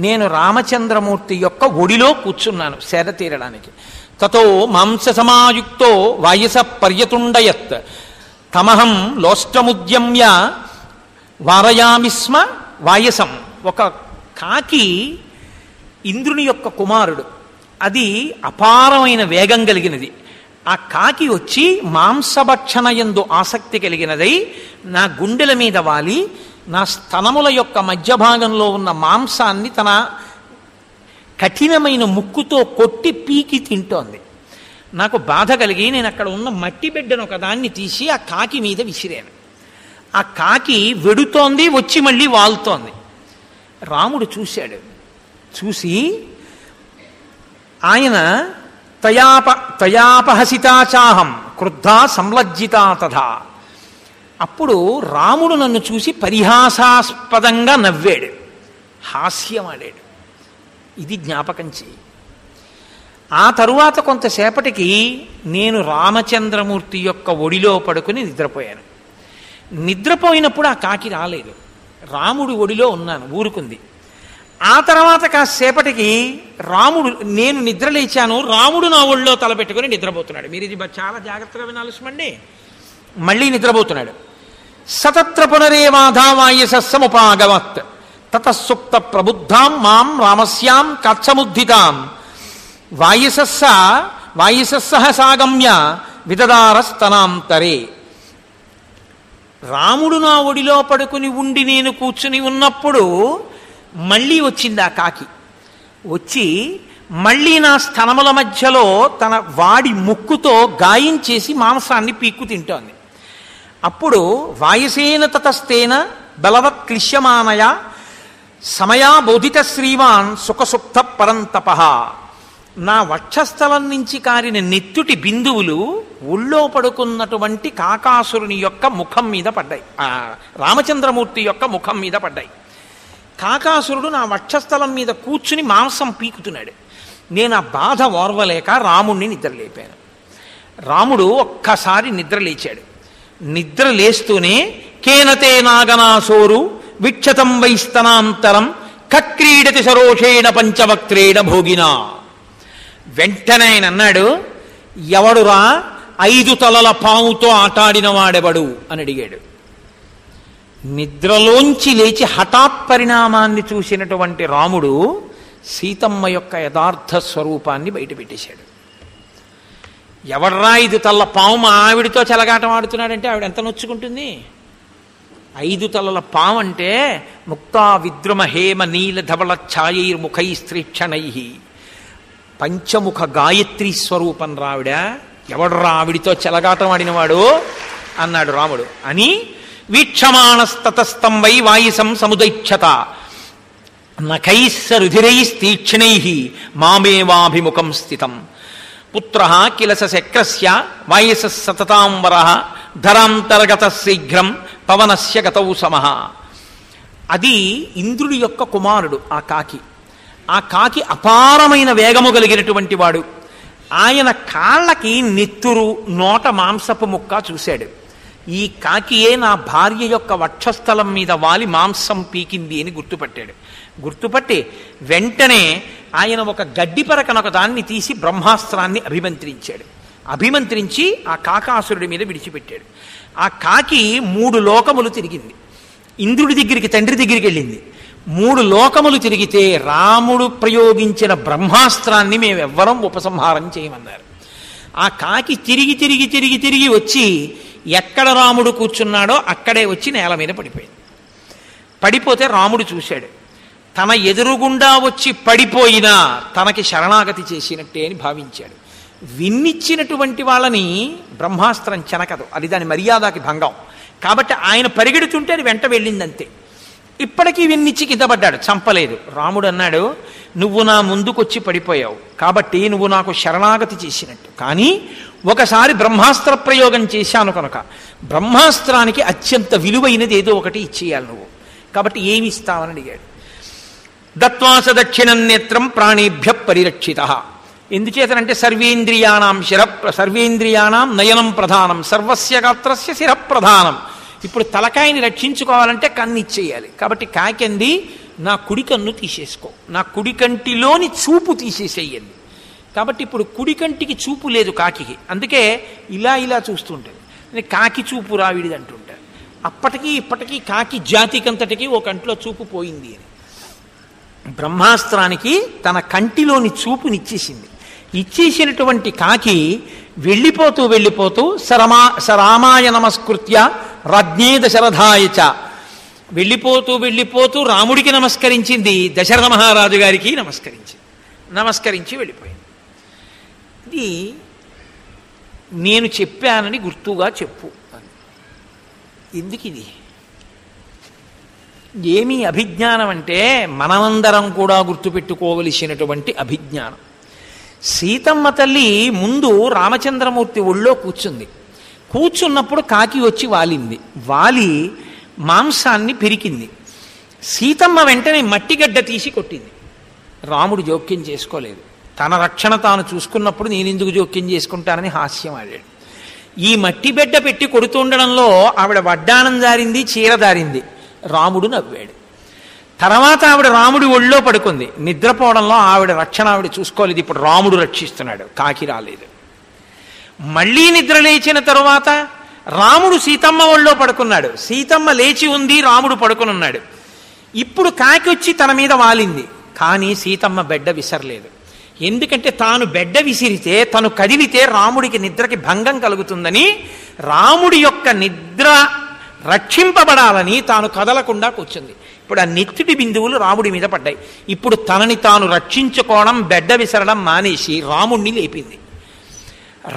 నేను రామచంద్రమూర్తి యొక్క ఒడిలో కూర్చున్నాను సేద తీరడానికి. తతో మాంస సమాయుక్తో వాయస పర్యతుండయత్ తమహం లోష్టముద్యమ్య వారయామిస్మ వాయసం. ఒక కాకి ఇంద్రుని యొక్క కుమారుడు, అది అపారమైన వేగం కలిగినది. ఆ కాకి వచ్చి మాంసభక్షణ యందు ఆసక్తి కలిగినదై నా గుండెల మీద వాలి నా స్తనముల యొక్క మధ్య భాగంలో ఉన్న మాంసాన్ని తన కఠినమైన ముక్కుతో కొట్టి పీకి తింటోంది. నాకు బాధ కలిగి నేను అక్కడ ఉన్న మట్టి బిడ్డను ఒకదాన్ని తీసి ఆ కాకి మీద విసిరాను. ఆ కాకి వెడుతోంది, వచ్చి మళ్ళీ వాలుతోంది. రాముడు చూశాడు. చూసి ఆయన తయాపహసితాచాహం క్రుద్ధా సంలజ్జితా తథా. అప్పుడు రాముడు నన్ను చూసి పరిహాసాస్పదంగా నవ్వాడు, హాస్యమాడాడు. ఇది జ్ఞాపకం చేయి. ఆ తరువాత కొంతసేపటికి నేను రామచంద్రమూర్తి యొక్క ఒడిలో పడుకుని నిద్రపోయాను. నిద్రపోయినప్పుడు ఆ కాకి రాలేదు, రాముడి ఒడిలో ఉన్నాను, ఊరుకుంది. ఆ తర్వాత కాసేపటికి రాముడు, నేను నిద్రలేచాను, రాముడు నా ఒళ్ళో తలపెట్టుకుని నిద్రపోతున్నాడు. మీరు ఇది చాలా జాగ్రత్తగా వినాలి సుమండి. మళ్ళీ నిద్రపోతున్నాడు. సతత్ర పునరేవాధావాయసముపాగవత్ తతసుప్త ప్రబుద్ధాం మాం రామస్యాం కచ్చముద్ధితాం వాయసస్సహ సాగమ్య విదదారస్తనాంతరే. రాముడు నా ఒడిలో పడుకుని ఉండి నేను కూర్చుని ఉన్నప్పుడు మళ్ళీ వచ్చింది ఆ కాకి. వచ్చి మళ్ళీ నా స్తనముల మధ్యలో తన వాడి ముక్కుతో గాయం చేసి మాంసాన్ని పీక్కు తింటోంది. అప్పుడు వాయసేన తతస్తేన బలవత్ క్లిశ్యమానయ సమయా బోధిత శ్రీవాన్ సుఖసుప్త పరంతప. నా వక్షస్థలం నుంచి కారిన నెత్తుటి బిందువులు ఒళ్ళో పడుకున్నటువంటి కాకాసురుని యొక్క ముఖం మీద పడ్డాయి, రామచంద్రమూర్తి యొక్క ముఖం మీద పడ్డాయి. కాకాసురుడు నా వక్షస్థలం మీద కూర్చుని మాంసం పీకుతున్నాడు. నేను ఆ బాధ ఓర్వలేక రాముణ్ణి నిద్రలేపాను. రాముడు ఒక్కసారి నిద్రలేచాడు. నిద్ర లేస్తూనే కేనతే నాగనాసోరు విక్షతం వైస్తనాంతరం కక్రీడతి సరోషేణ పంచవక్త్రేణ భోగినా. వెంటనే ఆయన అన్నాడు, ఎవడురా 5 తలల పాముతో ఆటాడిన వాడెవడు అని అడిగాడు. నిద్రలోంచి లేచి హఠాత్ పరిణామాన్ని చూసినటువంటి రాముడు సీతమ్మ యొక్క యథార్థ స్వరూపాన్ని బయటపెట్టేశాడు. ఎవడ్రా 5 తలల పాము ఆవిడితో చెలగాటం ఆడుతున్నాడంటే ఆవిడ ఎంత నొచ్చుకుంటుంది. 5 తలల పాము అంటే ముక్తా విద్రుమ హేమ నీల ధవళ ఛాయైర్ముఖై స్త్రీక్షణై పంచముఖ గాయత్రి స్వరూపం రావిడ. ఎవడ్రా ఆవిడితో చెలగాటం ఆడినవాడు అన్నాడు రాముడు. అని వీక్షమాణస్తతస్తం వై వాయిసం సముదైక్షత నఖైస్స రుధిరైస్తీక్షణై మామేవాభిముఖం స్థితం పుత్ర కిలస శక్రస్య వాయస సతతాంబర ధరాంతర్గత శీఘ్రం పవనస్య గతౌ సమః. అది ఇంద్రుడి యొక్క కుమారుడు ఆ కాకి. ఆ కాకి అపారమైన వేగము కలిగినటువంటి వాడు. ఆయన కాళ్ళకి నెత్తురు, నోట మాంసపు ముక్క చూశాడు. ఈ కాకియే నా భార్య యొక్క వక్షస్థలం మీద వాలి మాంసం పీకింది అని గుర్తుపట్టాడు. గుర్తుపట్టి వెంటనే ఆయన ఒక గడ్డి పరకనొక దాన్ని తీసి బ్రహ్మాస్త్రాన్ని అభిమంత్రించాడు. అభిమంత్రించి ఆ కాకాసురుడి మీద విడిచిపెట్టాడు. ఆ కాకి 3 లోకములు తిరిగింది. ఇంద్రుడి దగ్గరికి, తండ్రి దగ్గరికి వెళ్ళింది. 3 లోకములు తిరిగితే రాముడు ప్రయోగించిన బ్రహ్మాస్త్రాన్ని మేమెవ్వరం ఉపసంహారం చేయమన్నారు. ఆ కాకి తిరిగి తిరిగి తిరిగి తిరిగి వచ్చి ఎక్కడ రాముడు కూర్చున్నాడో అక్కడే వచ్చి నేల మీద పడిపోయింది. పడిపోతే రాముడు చూశాడు. తన ఎదురుగుండా వచ్చి పడిపోయినా తనకి శరణాగతి చేసినట్టే అని భావించాడు. విన్నిచ్చినటువంటి వాళ్ళని బ్రహ్మాస్త్రం చెనకదు, అది దాని మర్యాదకి భంగం. కాబట్టి ఆయన పరిగెడుతుంటే అది వెంట వెళ్ళిందంతే. ఇప్పటికీ విన్నిచ్చి కింద పడ్డాడు, చంపలేదు. రాముడు అన్నాడు, నువ్వు నా ముందుకొచ్చి పడిపోయావు కాబట్టి నువ్వు నాకు శరణాగతి చేసినట్టు. కానీ ఒకసారి బ్రహ్మాస్త్ర ప్రయోగం చేశాను కనుక బ్రహ్మాస్త్రానికి అత్యంత విలువైనది ఏదో ఒకటి ఇచ్చేయాలి నువ్వు. కాబట్టి ఏమి ఇస్తావని అడిగాడు. దత్వాస దక్షిణం నేత్రం ప్రాణేభ్య పరిరక్షిత. ఎందుచేతనంటే సర్వేంద్రియాణం నయనం ప్రధానం సర్వస్య గాత్రస్య శిర ప్రధానం. ఇప్పుడు తలకాయని రక్షించుకోవాలంటే కన్ను ఇచ్చేయాలి. కాబట్టి కాకంది, నా కుడి కన్ను తీసేసుకో, నా కుడి కంటిలోని చూపు తీసేసేయండి. కాబట్టి ఇప్పుడు కుడి కంటికి చూపు లేదు కాకి, అందుకే ఇలా ఇలా చూస్తుంటుంది. కాకి చూపు రావిడిది అంటుంటారు. అప్పటికీ ఇప్పటికీ కాకి జాతికంతటికి ఓ కంట్లో చూపు పోయింది అని. బ్రహ్మాస్త్రానికి తన కంటిలోని చూపునిచ్చేసింది. ఇచ్చేసినటువంటి కాకి వెళ్ళిపోతూ వెళ్ళిపోతూ సరామాయ నమస్కృత్య రాజ్ఞే దశరథాయచ, వెళ్ళిపోతూ వెళ్ళిపోతూ రాముడికి నమస్కరించింది, దశరథ మహారాజు గారికి నమస్కరించి వెళ్ళిపోయింది. ఇది నేను చెప్పానని గుర్తుగా చెప్పు. ఎందుకు ఇది? ఏమీ అభిజ్ఞానం అంటే మనమందరం కూడా గుర్తుపెట్టుకోవలసినటువంటి అభిజ్ఞానం. సీతమ్మ తల్లి ముందు రామచంద్రమూర్తి ఒళ్ళో కూర్చుంది. కూర్చున్నప్పుడు కాకి వచ్చి వాలింది. వాలి మాంసాన్ని పెరికింది. సీతమ్మ వెంటనే మట్టిగడ్డ తీసి కొట్టింది. రాముడు జోక్యం చేసుకోలేదు. తన రక్షణ తాను చూసుకున్నప్పుడు నేనెందుకు జోక్యం చేసుకుంటానని హాస్యం ఆడాడు. ఈ మట్టి బిడ్డ పెట్టి కొడుతుండడంలో ఆవిడ వడ్డానం జారింది, చీర దారింది. రాముడు నవ్వాడు. తర్వాత ఆవిడ రాముడి ఒళ్ళో పడుకుంది. నిద్రపోవడంలో ఆవిడ రక్షణ ఆవిడ చూసుకోలేదు. ఇప్పుడు రాముడు రక్షిస్తున్నాడు, కాకి రాలేదు. మళ్ళీ నిద్ర లేచిన తరువాత రాముడు సీతమ్మ ఒళ్ళో పడుకున్నాడు. సీతమ్మ లేచి ఉంది, రాముడు పడుకునున్నాడు. ఇప్పుడు కాకి వచ్చి తన మీద వాలింది. కానీ సీతమ్మ బెడ్డ విసరలేదు. ఎందుకంటే తాను బెడ్డ విసిరితే, తను కదిలితే రాముడికి నిద్రకి భంగం కలుగుతుందని, రాముడి యొక్క నిద్ర రక్షింపబడాలని తాను కదలకుండా కూర్చుంది. ఇప్పుడు ఆ నెత్తిటి బిందువులు రాముడి మీద పడ్డాయి. ఇప్పుడు తనని తాను రక్షించుకోవడం, బెడ్డ విసరడం మానేసి రాముణ్ణి లేపింది.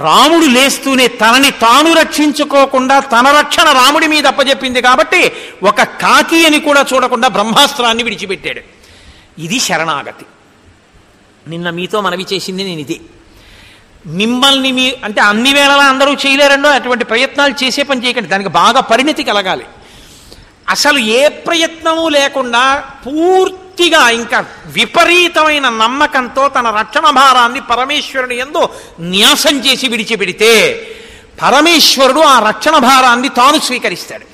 రాముడు లేస్తూనే తనని తాను రక్షించుకోకుండా తన రక్షణ రాముడి మీద అప్పచెప్పింది. కాబట్టి ఒక కాకి అని కూడా చూడకుండా బ్రహ్మాస్త్రాన్ని విడిచిపెట్టాడు. ఇది శరణాగతి. నిన్న మీతో మనవి చేసింది నేను ఇది. మిమ్మల్ని అంటే అన్ని వేళలా అందరూ చేయలేరండో, అటువంటి ప్రయత్నాలు చేసే పని చేయకండి. దానికి బాగా పరిణతి కలగాలి. అసలు ఏ ప్రయత్నము లేకుండా పూర్తిగా ఇంకా విపరీతమైన నమ్మకంతో తన రక్షణ భారాన్ని పరమేశ్వరుని యందు న్యాసం చేసి విడిచిపెడితే పరమేశ్వరుడు ఆ రక్షణ భారాన్ని తాను స్వీకరిస్తాడు.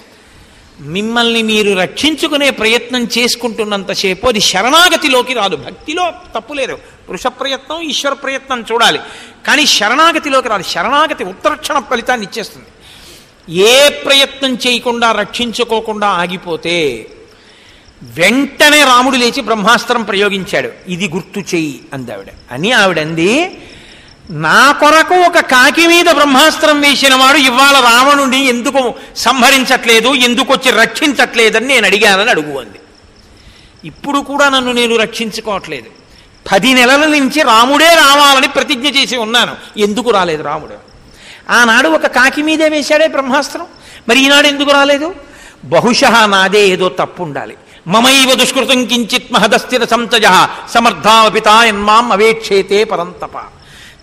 మిమ్మల్ని మీరు రక్షించుకునే ప్రయత్నం చేసుకుంటున్నంతసేపు అది శరణాగతిలోకి రాదు. భక్తిలో తప్పులేదు, పురుష ప్రయత్నం ఈశ్వర ప్రయత్నం చూడాలి, కానీ శరణాగతిలోకి రాదు. శరణాగతి ఉత్తరక్షణ ఫలితాన్ని ఇచ్చేస్తుంది. ఏ ప్రయత్నం చేయకుండా రక్షించుకోకుండా ఆగిపోతే వెంటనే రాముడు లేచి బ్రహ్మాస్త్రం ప్రయోగించాడు. ఇది గుర్తు చెయ్యి అందావిడ. అని ఆవిడంది, నా కొరకు ఒక కాకి మీద బ్రహ్మాస్త్రం వేసిన వాడు ఇవాళ రావణుడిని ఎందుకు సంహరించట్లేదు, ఎందుకు వచ్చి రక్షించట్లేదని నేను అడిగానని అడుగు అంది. ఇప్పుడు కూడా నన్ను నేను రక్షించుకోవట్లేదు. 10 నెలల నుంచి రాముడే రావాలని ప్రతిజ్ఞ చేసి ఉన్నాను, ఎందుకు రాలేదు రాముడు? ఆనాడు ఒక కాకి మీదే వేశాడే బ్రహ్మాస్త్రం, మరి ఈనాడు ఎందుకు రాలేదు? బహుశः నాదే ఏదో తప్పు ఉండాలి. మమైవ దుష్కృతం కించిత్ మహదస్థిర సంతజ సమర్థాపితాయన్మాం అవేక్షేతే పరంతప.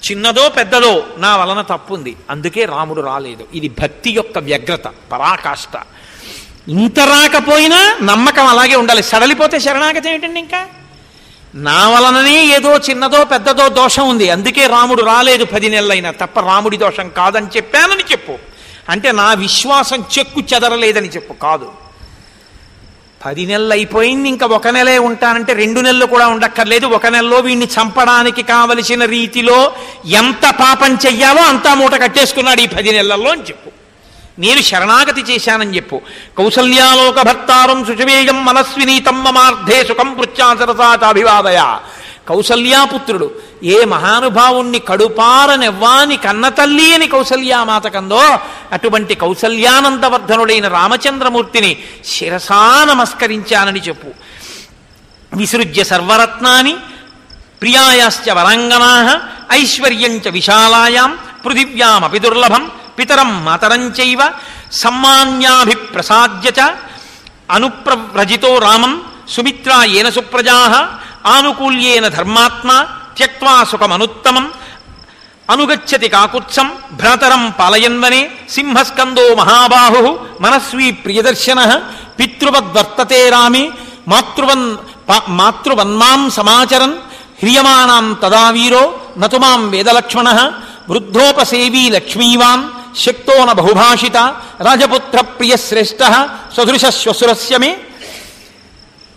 చిన్నదో పెద్దదో నా వలన తప్పుంది, అందుకే రాముడు రాలేదు. ఇది భక్తి యొక్క వ్యగ్రత, పరాకాష్ట. ఇంత రాకపోయినా నమ్మకం అలాగే ఉండాలి. సడలిపోతే శరణాగతి ఏమిటండి? ఇంకా నా వలననే ఏదో చిన్నదో పెద్దదో దోషం ఉంది, అందుకే రాముడు రాలేదు 10 నెలలైనా, తప్ప రాముడి దోషం కాదని చెప్పానని చెప్పు. అంటే నా విశ్వాసం చెక్కు చెదరలేదని చెప్పు. కాదు, 10 నెలలు అయిపోయింది, ఇంకా 1 నెలే ఉంటానంటే 2 నెలలు కూడా ఉండక్కర్లేదు. 1 నెలలో వీడిని చంపడానికి కావలసిన రీతిలో ఎంత పాపం చెయ్యాలో అంతా మూట కట్టేసుకున్నాడు ఈ 10 నెలల్లో అని చెప్పు. నేను శరణాగతి చేశానని చెప్పు. కౌసల్యాలోక భర్తారం శుచవేయం మనస్వినీతం మమార్థే సుఖం పృచ్ఛాసరసాభివాదయ. కౌసల్యాపుత్రుడు ఏ మహానుభావుణ్ణి కడుపారనెవ్వాని కన్నతల్లి అని కౌసల్యామాత కందో, అటువంటి కౌసల్యానందవర్ధనుడైన రామచంద్రమూర్తిని శిరసా నమస్కరించానని చెప్పు. విసృజ్య సర్వరత్నాని ప్రియాయాశ్చ వరాంగనా ఐశ్వర్యంచ విశాలాయాం పృథివ్యామపి దుర్లభం పితరం మాతరంచైవ సమ్మాన్యాభిప్రసాద్య చ అనుప్రవ్రజితో రామం సుమిత్రా ఏన సుప్రజా ఆనుకూల్యేన ధర్మాత్మా త్యక్వా సుఖమనుత్తమం అనుగచ్చతి కాకుత్సం భ్రాతరం పాలయన్వనే సింహస్కందో మహాబాహు మనస్వీ ప్రియదర్శన పితృవద్వర్తతే రామే మాతృవన్మాం సమాచరన్ హ్రియమాణాం తదా వీరో నతుమాం వేదలక్ష్మణ వృద్ధోపసేవీ లక్ష్మీవాన్ శక్తో న బహుభాషిత రాజపుత్ర ప్రియశ్రేష్ఠ సదృశ్వసురస్య మే.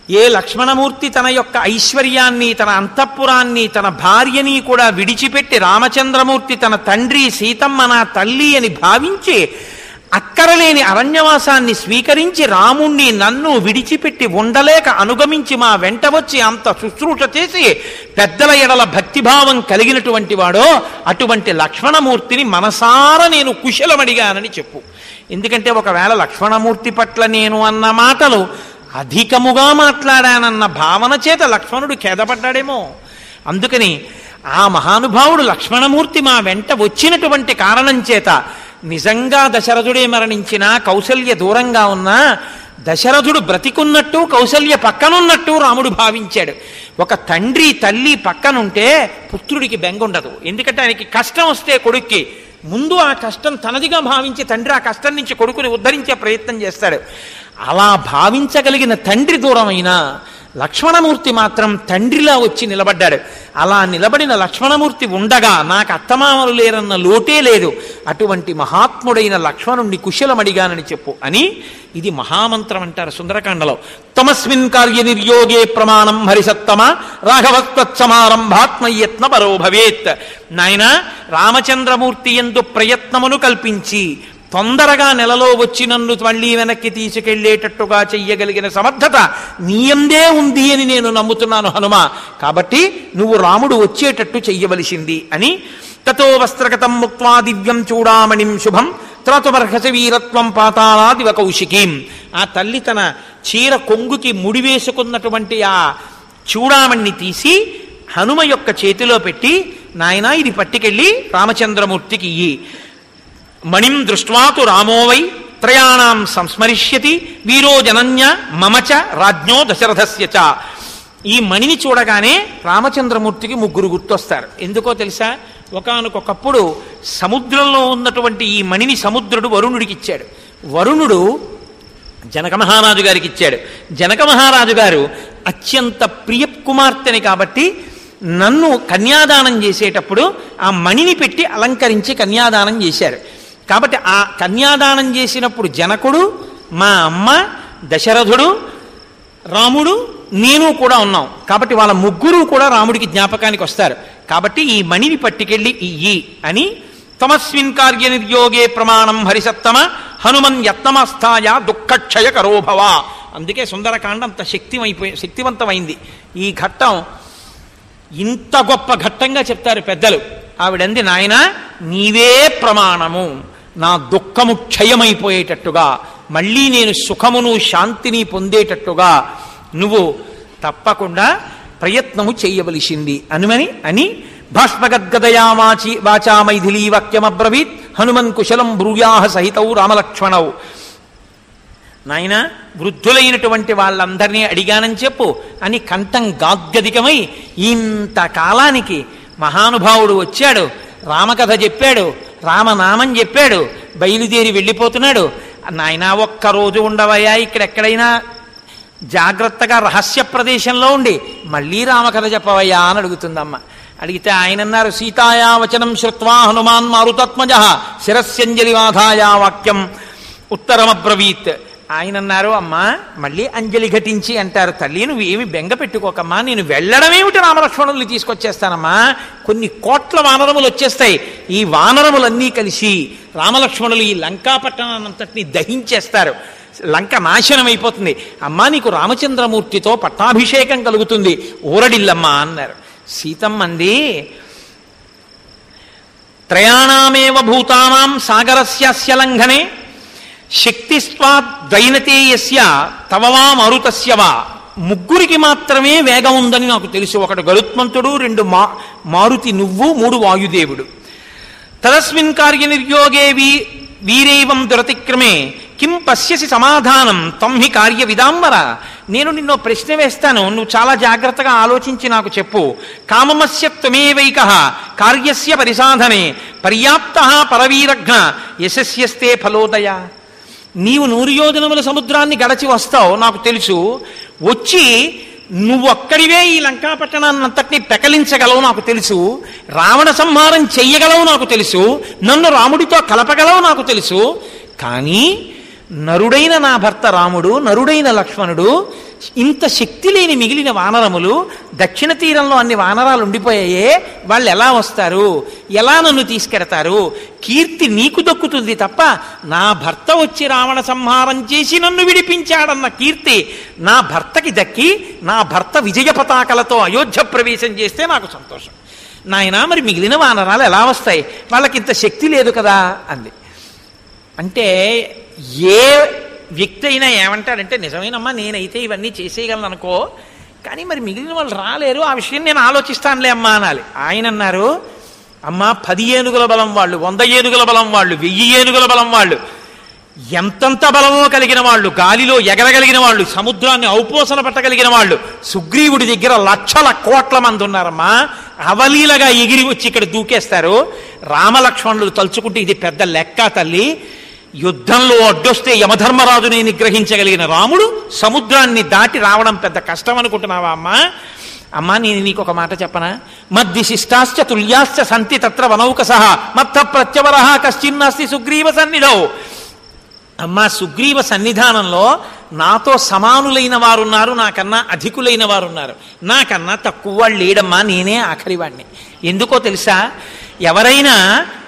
ఏ లక్ష్మణమూర్తి తన యొక్క ఐశ్వర్యాన్ని, తన అంతఃపురాన్ని, తన భార్యని కూడా విడిచిపెట్టి రామచంద్రమూర్తి తన తండ్రి సీతమ్మ నా తల్లి అని భావించి అక్కరలేని అరణ్యవాసాన్ని స్వీకరించి రాముణ్ణి నన్ను విడిచిపెట్టి ఉండలేక అనుగమించి మా వెంట వచ్చి అంత శుశ్రూష చేసి పెద్దల ఎడల భక్తిభావం కలిగినటువంటి వాడో అటువంటి లక్ష్మణమూర్తిని మనసారా నేను కుశలమడిగానని చెప్పు. ఎందుకంటే ఒకవేళ లక్ష్మణమూర్తి పట్ల నేను అన్న మాటలు అధికముగా మాట్లాడానన్న భావన చేత లక్ష్మణుడు ఖేదపడ్డాడేమో. అందుకని ఆ మహానుభావుడు లక్ష్మణమూర్తి మా వెంట వచ్చినటువంటి కారణం చేత నిజంగా దశరథుడే మరణించినా కౌసల్య దూరంగా ఉన్నా దశరథుడు బ్రతికున్నట్టు కౌసల్య పక్కనున్నట్టు రాముడు భావించాడు. ఒక తండ్రి తల్లి పక్కనుంటే పుత్రుడికి బెంగుండదు. ఎందుకంటే ఆయనకి కష్టం వస్తే కొడుక్కి ముందు ఆ కష్టం తనదిగా భావించి తండ్రి ఆ కష్టం నుంచి కొడుకుని ఉద్ధరించే ప్రయత్నం చేస్తాడు. అలా భావించగలిగిన తండ్రి దూరమైనా లక్ష్మణమూర్తి మాత్రం తండ్రిలా వచ్చి నిలబడ్డాడు. అలా నిలబడిన లక్ష్మణమూర్తి ఉండగా నాకు అత్తమామలు లేరన్న లోటే లేదు. అటువంటి మహాత్ముడైన లక్ష్మణుణ్ణి కుశలమడిగానని చెప్పు అని ఇది మహామంత్రం అంటారు సుందరకాండలో. తమస్మిన్ కార్య నిర్యోగే ప్రమాణం హరిసత్తమ రాఘవత్సమారంభాత్మయత్న పరో భవేత్. నాయన రామచంద్రమూర్తి యందు ప్రయత్నమును కల్పించి తొందరగా నెలలో వచ్చి నన్ను మళ్ళీ వెనక్కి తీసుకెళ్లేటట్టుగా చెయ్యగలిగిన సమర్థత నీయందే ఉంది అని నేను నమ్ముతున్నాను హనుమ. కాబట్టి నువ్వు రాముడు వచ్చేటట్టు చెయ్యవలసింది అని. తతో వస్త్రగతం ముక్త్వా దివ్యం చూడామణిం శుభం త్రాతుమర్హస వీరత్వం పాతాళాదివ కౌశికీం. ఆ తల్లి తన చీర కొంగుకి ముడివేసుకున్నటువంటి ఆ చూడామణ్ణి తీసి హనుమ యొక్క చేతిలో పెట్టి, నాయనా ఇది పట్టుకెళ్ళి రామచంద్రమూర్తికి ఇయ్యి. మణిం దృష్ట్వాతు రామోవై త్రయాణం సంస్మరిష్యతి వీరో జనన్య మమచ రాజ్ఞో దశరథస్య చ. ఈ మణిని చూడగానే రామచంద్రమూర్తికి 3 గుర్తొస్తారు. ఎందుకో తెలుసా? ఒకానొకప్పుడు సముద్రంలో ఉన్నటువంటి ఈ మణిని సముద్రుడు వరుణుడికి ఇచ్చాడు. వరుణుడు జనక మహారాజు గారికి ఇచ్చాడు. జనక మహారాజు గారు అత్యంత ప్రియ కుమార్తెని కాబట్టి నన్ను కన్యాదానం చేసేటప్పుడు ఆ మణిని పెట్టి అలంకరించి కన్యాదానం చేశారు. కాబట్టి ఆ కన్యాదానం చేసినప్పుడు జనకుడు, మా అమ్మ, దశరథుడు, రాముడు, నేను కూడా ఉన్నాం. కాబట్టి వాళ్ళ 3 కూడా రాముడికి జ్ఞాపకానికి వస్తారు. కాబట్టి ఈ మణిని పట్టుకెళ్ళి ఇయ్యి అని. తమస్మిన్ కార్య నిర్యోగే ప్రమాణం హరిసత్తమ హనుమన్ యత్నమస్థాయ దుఃఖక్షయ కరోభవ. అందుకే సుందరకాండ అంత శక్తివంతమైంది. ఈ ఘట్టం ఇంత గొప్ప ఘట్టంగా చెప్తారు పెద్దలు. ఆవిడంది, నాయన నీవే ప్రమాణము, నా దుఃఖము క్షయమైపోయేటట్టుగా మళ్ళీ నేను సుఖమును శాంతిని పొందేటట్టుగా నువ్వు తప్పకుండా ప్రయత్నము చేయవలసింది అని భాష్మగద్గదయా వాచా మైథిలీ వాక్యమబ్రవీత్ హనుమన్ కుశలం బ్రూయాహ సహితౌ రామలక్ష్మణౌ. నాయన వృద్ధులైనటువంటి వాళ్ళందరినీ అడిగానని చెప్పు అని కంఠం గాద్గదికమై ఇంతకాలానికి మహానుభావుడు వచ్చాడు, రామకథ చెప్పాడు, రామనామం చెప్పాడు, బయలుదేరి వెళ్ళిపోతున్నాడు. నాయనా ఒక్కరోజు ఉండవయ్యా, ఇక్కడెక్కడైనా జాగ్రత్తగా రహస్య ప్రదేశంలో ఉండి మళ్ళీ రామకథ చెప్పవయ్యా అని అడుగుతుందమ్మ. అడిగితే ఆయన అన్నారు, సీతాయా వచనం శ్రుత్వా హనుమాన్ మారుతాత్మజ శిరస్యంజలివాధాయ వాక్యం ఉత్తరమబ్రవీత్. ఆయన అన్నారు, అమ్మా మళ్ళీ అంజలి ఘటించి అంటారు, తల్లి నువ్వు ఏమి బెంగ పెట్టుకోకమ్మా, నేను వెళ్ళడమేమిటి రామలక్ష్మణుల్ని తీసుకొచ్చేస్తానమ్మా, కొన్ని కోట్ల వానరములు వచ్చేస్తాయి, ఈ వానరములన్నీ కలిసి రామలక్ష్మణులు ఈ లంకాపట్టణాన్నంతటినీ దహించేస్తారు, లంక నాశనం అయిపోతుంది, అమ్మా నీకు రామచంద్రమూర్తితో పట్టాభిషేకం కలుగుతుంది, ఊరడిల్లమ్మా అన్నారు. సీతమ్మంది, త్రయాణామేవ భూతానాం సాగరస్యాస్య లంఘనే శక్తిస్వాద్వైనతేయస్య తవవా మరుతస్యవా. ముగ్గురికి మాత్రమే వేగం ఉందని నాకు తెలుసు, ఒకడు గరుత్మంతుడు, రెండు మారుతి నువ్వు, మూడు వాయుదేవుడు. తదస్మిన్ కార్యనిర్యోగే వీరైవం దురతిక్రమే కిం పశ్యసి సమాధానం తం హి కార్య విదాంబర. నేను నిన్నో ప్రశ్న వేస్తాను, నువ్వు చాలా జాగ్రత్తగా ఆలోచించి నాకు చెప్పు. కామమస్య త్వమేవైక కార్యస్య పరిసాధనే పర్యాప్త పరవీరఘ్న యశస్యస్తే ఫలోదయ. నీవు 100 యోజనముల సముద్రాన్ని గడచి వస్తావు నాకు తెలుసు, వచ్చి నువ్వు అక్కడివే ఈ లంకాపట్టణాన్నంతటినీ పెకలించగలవు నాకు తెలుసు, రావణ సంహారం చెయ్యగలవు నాకు తెలుసు, నన్ను రాముడితో కలపగలవు నాకు తెలుసు. కానీ నరుడైన నా భర్త రాముడు, నరుడైన లక్ష్మణుడు, ఇంత శక్తి లేని మిగిలిన వానరములు, దక్షిణ తీరంలో అన్ని వానరాలు ఉండిపోయాయే, వాళ్ళు ఎలా వస్తారు, ఎలా నన్ను తీసుకెడతారు? కీర్తి నీకు దక్కుతుంది తప్ప నా భర్త వచ్చి రావణ సంహారం చేసి నన్ను విడిపించాడన్న కీర్తి నా భర్తకి దక్కి నా భర్త విజయ పతాకలతో అయోధ్య ప్రవేశం చేస్తే నాకు సంతోషం. నాయనా మరి మిగిలిన వానరాలు ఎలా వస్తాయి, వాళ్ళకింత శక్తి లేదు కదా అంది. అంటే ఏ వ్యక్తి అయినా ఏమంటాడంటే, నిజమేనమ్మా నేనైతే ఇవన్నీ చేసేయగలను అనుకో, కానీ మరి మిగిలిన వాళ్ళు రాలేరు, ఆ విషయం నేను ఆలోచిస్తానులే అమ్మా అనాలి. ఆయన అన్నారు, అమ్మా 10 ఏనుగుల బలం వాళ్ళు, 100 ఏనుగుల బలం వాళ్ళు, 1000 ఏనుగుల బలం వాళ్ళు, ఎంతంత బలమో కలిగిన వాళ్ళు, గాలిలో ఎగరగలిగిన వాళ్ళు, సముద్రాన్ని ఔపోసన పట్టగలిగిన వాళ్ళు సుగ్రీవుడి దగ్గర లక్షల కోట్ల మంది ఉన్నారమ్మా. అవలీలగా ఎగిరి వచ్చి ఇక్కడ దూకేస్తారు. రామలక్ష్మణులు తలుచుకుంటే ఇది పెద్ద లెక్క తల్లి. యుద్ధంలో అడ్డొస్తే యమధర్మరాజుని నిగ్రహించగలిగిన రాముడు సముద్రాన్ని దాటి రావడం పెద్ద కష్టం అనుకుంటున్నావా అమ్మా? అమ్మా నేను నీకు ఒక మాట చెప్పనా, మద్విశిష్టాశ్చ తుల్యాశ్చ సంతి తత్ర వనౌకసః మత్త ప్రత్యవరః కశ్చిన్నాస్తి సుగ్రీవ సన్నిధౌ. అమ్మా సుగ్రీవ సన్నిధానంలో నాతో సమానులైన వారున్నారు, నాకన్నా అధికులైన వారున్నారు, నాకన్నా తక్కువ వాళ్ళు లేడమ్మా, నేనే ఆఖరివాణ్ణి. ఎందుకో తెలుసా, ఎవరైనా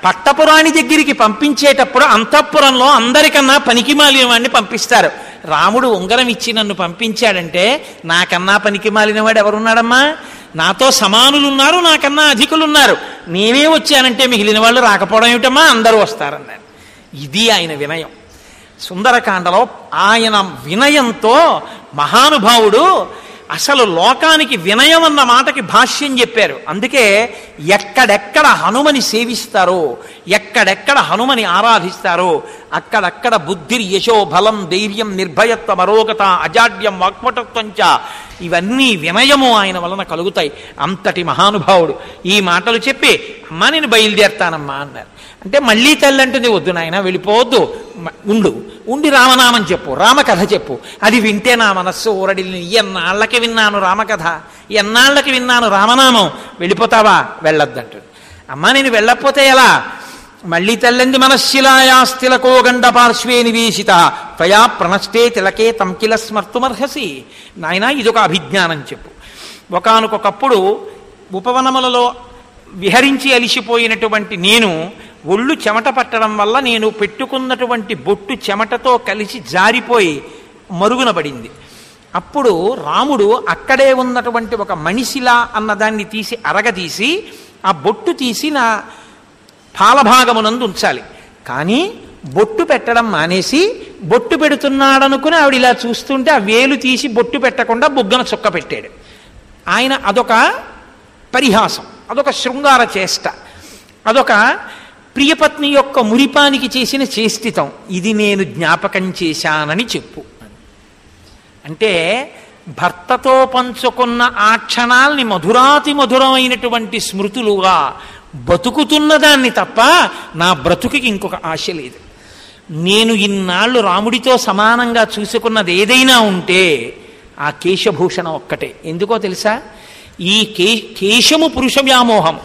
పట్టపురాణి దగ్గరికి పంపించేటప్పుడు అంతఃపురంలో అందరికన్నా పనికిమాలిన వాడిని పంపిస్తారు. రాముడు ఉంగరం ఇచ్చి నన్ను పంపించాడంటే నాకన్నా పనికిమాలిన వాడు ఎవరున్నాడమ్మా? నాతో సమానులున్నారు, నాకన్నా అధికులున్నారు, నేనే వచ్చానంటే మిగిలిన వాళ్ళు రాకపోవడం ఏమిటమ్మా, అందరూ వస్తారన్నారు. ఇది ఆయన వినయం. సుందరకాండలో ఆయన వినయంతో మహానుభావుడు అసలు లోకానికి వినయం అన్న మాటకి భాష్యం చెప్పారు. అందుకే ఎక్కడెక్కడ హనుమని సేవిస్తారో, ఎక్కడెక్కడ హనుమని ఆరాధిస్తారో అక్కడక్కడ బుద్ధి యశో బలం ధైర్యం నిర్భయత్వ మరోగత అజాడ్యం వాక్పటత్వంచ ఇవన్నీ వినయము ఆయన వలన కలుగుతాయి. అంతటి మహానుభావుడు ఈ మాటలు చెప్పి, అమ్మా నేను బయలుదేరుతానమ్మా అన్నారు. అంటే మళ్ళీ తల్లి అంటుంది, వద్దు నాయన వెళ్ళిపోవద్దు, ఉండి రామనామం చెప్పు, రామకథ చెప్పు, అది వింటే నా మనస్సు ఊరడిల్ని. ఎన్నాళ్ళకి విన్నాను రామకథ, ఎన్నాళ్ళకి విన్నాను రామనామం, వెళ్ళిపోతావా? వెళ్ళొద్దంటుంది. అమ్మా నేను వెళ్ళకపోతే ఎలా? మళ్ళీ తల్లింది, మనశ్శిలాయాస్తిలకో గండ పార్శ్వే నివేశిత త్వయా ప్రణష్టే తిలకే తంకిల స్మర్తుమర్హసి. నాయన ఇదొక అభిజ్ఞానం చెప్పు. ఒకానొకప్పుడు ఉపవనములలో విహరించి అలిసిపోయినటువంటి నేను ఒళ్ళు చెమట పట్టడం వల్ల నేను పెట్టుకున్నటువంటి బొట్టు చెమటతో కలిసి జారిపోయి మరుగున పడింది. అప్పుడు రాముడు అక్కడే ఉన్నటువంటి ఒక మణిశిల అన్నదాన్ని తీసి అరగదీసి ఆ బొట్టు తీసి నా పాలభాగమునందు ఉంచాలి. కానీ బొట్టు పెట్టడం మానేసి బొట్టు పెడుతున్నాడనుకుని ఆవిడ ఇలా చూస్తుంటే ఆ వేలు తీసి బొట్టు పెట్టకుండా బుగ్గన చుక్క పెట్టాడు. ఆయన అదొక పరిహాసం, అదొక శృంగార చేష్ట, అదొక ప్రియపత్ని యొక్క మురిపానికి చేసిన చేష్టితం. ఇది నేను జ్ఞాపకం చేశానని చెప్పు. అంటే భర్తతో పంచుకున్న ఆ క్షణాల్ని మధురాతి మధురమైనటువంటి స్మృతులుగా బతుకుతున్నదాన్ని తప్ప నా బ్రతుకుకి ఇంకొక ఆశ లేదు. నేను ఇన్నాళ్ళు రాముడితో సమానంగా చూసుకున్నది ఏదైనా ఉంటే ఆ కేశభూషణం ఒక్కటే. ఎందుకో తెలుసా? ఈ కేశము పురుష వ్యామోహం.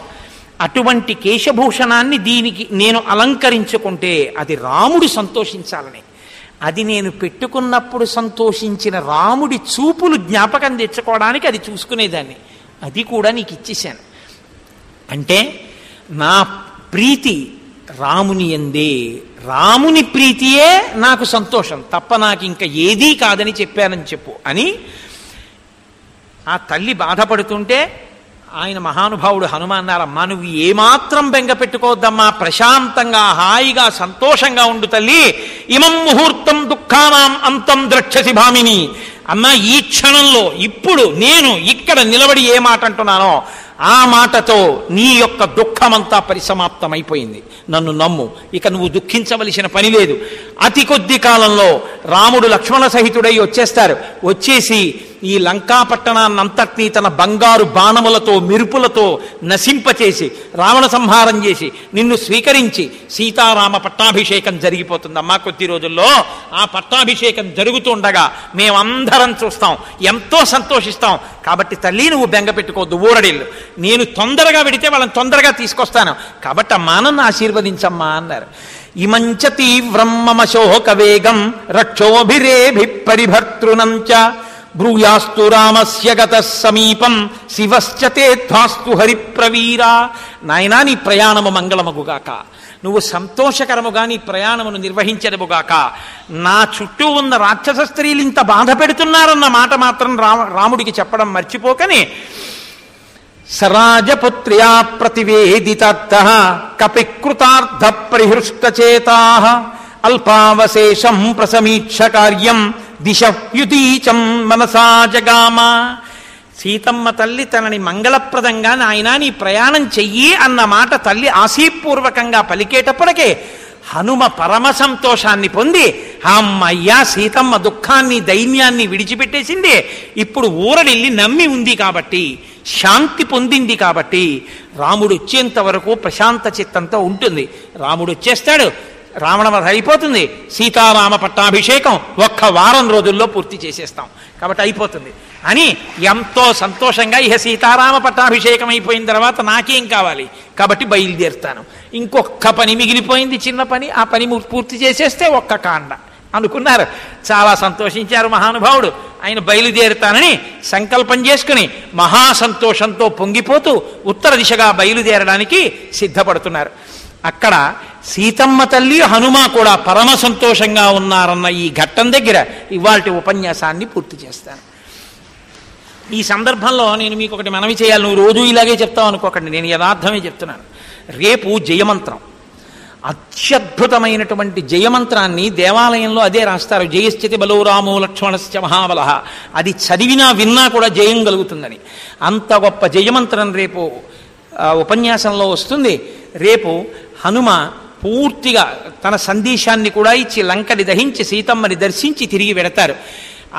అటువంటి కేశభూషణాన్ని దీనికి నేను అలంకరించుకుంటే అది రాముడు సంతోషించాలని, అది నేను పెట్టుకున్నప్పుడు సంతోషించిన రాముడి చూపులు జ్ఞాపకం తెచ్చుకోవడానికి అది చూసుకునేదాన్ని. అది కూడా నీకు ఇచ్చేశాను. అంటే నా ప్రీతి రాముని యందే, రాముని ప్రీతియే నాకు సంతోషం తప్ప నాకు ఇంకా ఏదీ కాదని చెప్పానని చెప్పు అని ఆ తల్లి బాధపడుతుంటే ఆయన మహానుభావుడు హనుమ అన్నారమ్మా, నువ్వు ఏమాత్రం బెంగ పెట్టుకోవద్దమ్మా, ప్రశాంతంగా హాయిగా సంతోషంగా ఉండు తల్లి. ఇమం ముహూర్తం దుఃఖానాం అంతం ద్రక్షసి భామిని. అమ్మా, ఈ క్షణంలో ఇప్పుడు నేను ఇక్కడ నిలబడి ఏ మాట అంటున్నానో ఆ మాటతో నీ యొక్క దుఃఖమంతా పరిసమాప్తమైపోయింది. నన్ను నమ్ము, ఇక నువ్వు దుఃఖించవలసిన పని లేదు. అతి కొద్ది కాలంలో రాముడు లక్ష్మణ సహితుడై వచ్చేస్తారు. వచ్చేసి ఈ లంకాపట్టణాన్నంతటినీ తన బంగారు బాణములతో మెరుపులతో నశింపచేసి రావణ సంహారం చేసి నిన్ను స్వీకరించి సీతారామ పట్టాభిషేకం జరిగిపోతుందమ్మా. కొద్ది రోజుల్లో ఆ పట్టాభిషేకం జరుగుతుండగా మేమందరం చూస్తాం, ఎంతో సంతోషిస్తాం. కాబట్టి తల్లి నువ్వు బెంగ పెట్టుకోవద్దు, ఊరడిల్లు. నేను తొందరగా వెడితే వాళ్ళని తొందరగా తీసుకొస్తాను. కాబట్టి అమ్మా నన్ను ఆశీర్వదించమ్మా అన్నారు. ఇమంచ తీవ్రం మమ శోక వేగం రక్షోభిరేభి పరిభర్తృనంచ బ్రూయాస్తు రామస్య గతః సమీపం శివశ్చ తేత్వాస్తు హరిప్రవీరా. నాయనా, నీ ప్రయాణము మంగళమగుగాక, నువ్వు సంతోషకరముగా నీ ప్రయాణమును నిర్వహించదముగాక. నా చుట్టూ ఉన్న రాక్షస స్త్రీలు ఇంత బాధ పెడుతున్నారన్న మాట మాత్రం రాముడికి చెప్పడం మర్చిపోకని సరాజపుత్ర్యా ప్రతివేదితార్థః కపికృతార్థ పరిహృష్టచేతాః అల్పావశేషం ప్రసమీక్ష కార్యం దిశయుతీచం మనసా జగామ. సీతమ్మ తల్లి తనని మంగళప్రదంగా నాయనా నీ ప్రయాణం చెయ్యి అన్న మాట తల్లి ఆశీపూర్వకంగా పలికేటప్పటికే హనుమ పరమ సంతోషాన్ని పొంది అమ్మయ్యా సీతమ్మ దుఃఖాన్ని దైన్యాన్ని విడిచిపెట్టేసింది, ఇప్పుడు ఊరడిల్లి నమ్మి ఉంది కాబట్టి, శాంతి పొందింది కాబట్టి రాముడు వచ్చేంత వరకు ప్రశాంత చిత్తంతో ఉంటుంది. రాముడు వచ్చేస్తాడు, రావణవధ అయిపోతుంది, సీతారామ పట్టాభిషేకం 1 వారం రోజుల్లో పూర్తి చేసేస్తాం కాబట్టి అయిపోతుంది అని ఎంతో సంతోషంగా ఇహ సీతారామ పట్టాభిషేకం అయిపోయిన తర్వాత నాకేం కావాలి కాబట్టి బయలుదేరుతాను. ఇంకొక పని మిగిలిపోయింది, చిన్న పని, ఆ పని పూర్తి చేసేస్తే 1 కాండ అనుకున్నారు. చాలా సంతోషించారు మహానుభావుడు. ఆయన బయలుదేరుతానని సంకల్పం చేసుకుని మహాసంతోషంతో పొంగిపోతూ ఉత్తర దిశగా బయలుదేరడానికి సిద్ధపడుతున్నారు. అక్కడ సీతమ్మ తల్లి హనుమ కూడా పరమ సంతోషంగా ఉన్నారన్న ఈ ఘట్టం దగ్గర ఇవాల్టి ఉపన్యాసాన్ని పూర్తి చేస్తాను. ఈ సందర్భంలో నేను మీకు ఒకటి మనవి చేయాలి. నువ్వు రోజు ఇలాగే చెప్తావు అనుకోకండి, నేను యథార్థమే చెప్తున్నాను. రేపు జయమంత్రం, అత్యద్భుతమైనటువంటి జయమంత్రాన్ని దేవాలయంలో అదే రాస్తారు, జయశ్చతి బలో రామో లక్ష్మణశ్చ మహాబలః. అది చదివినా విన్నా కూడా జయం కలుగుతుందని. అంత గొప్ప జయమంత్రం రేపు ఉపన్యాసంలో వస్తుంది. రేపు హనుమ పూర్తిగా తన సందేశాన్ని కూడా ఇచ్చి లంకని దహించి సీతమ్మని దర్శించి తిరిగి వెడతారు.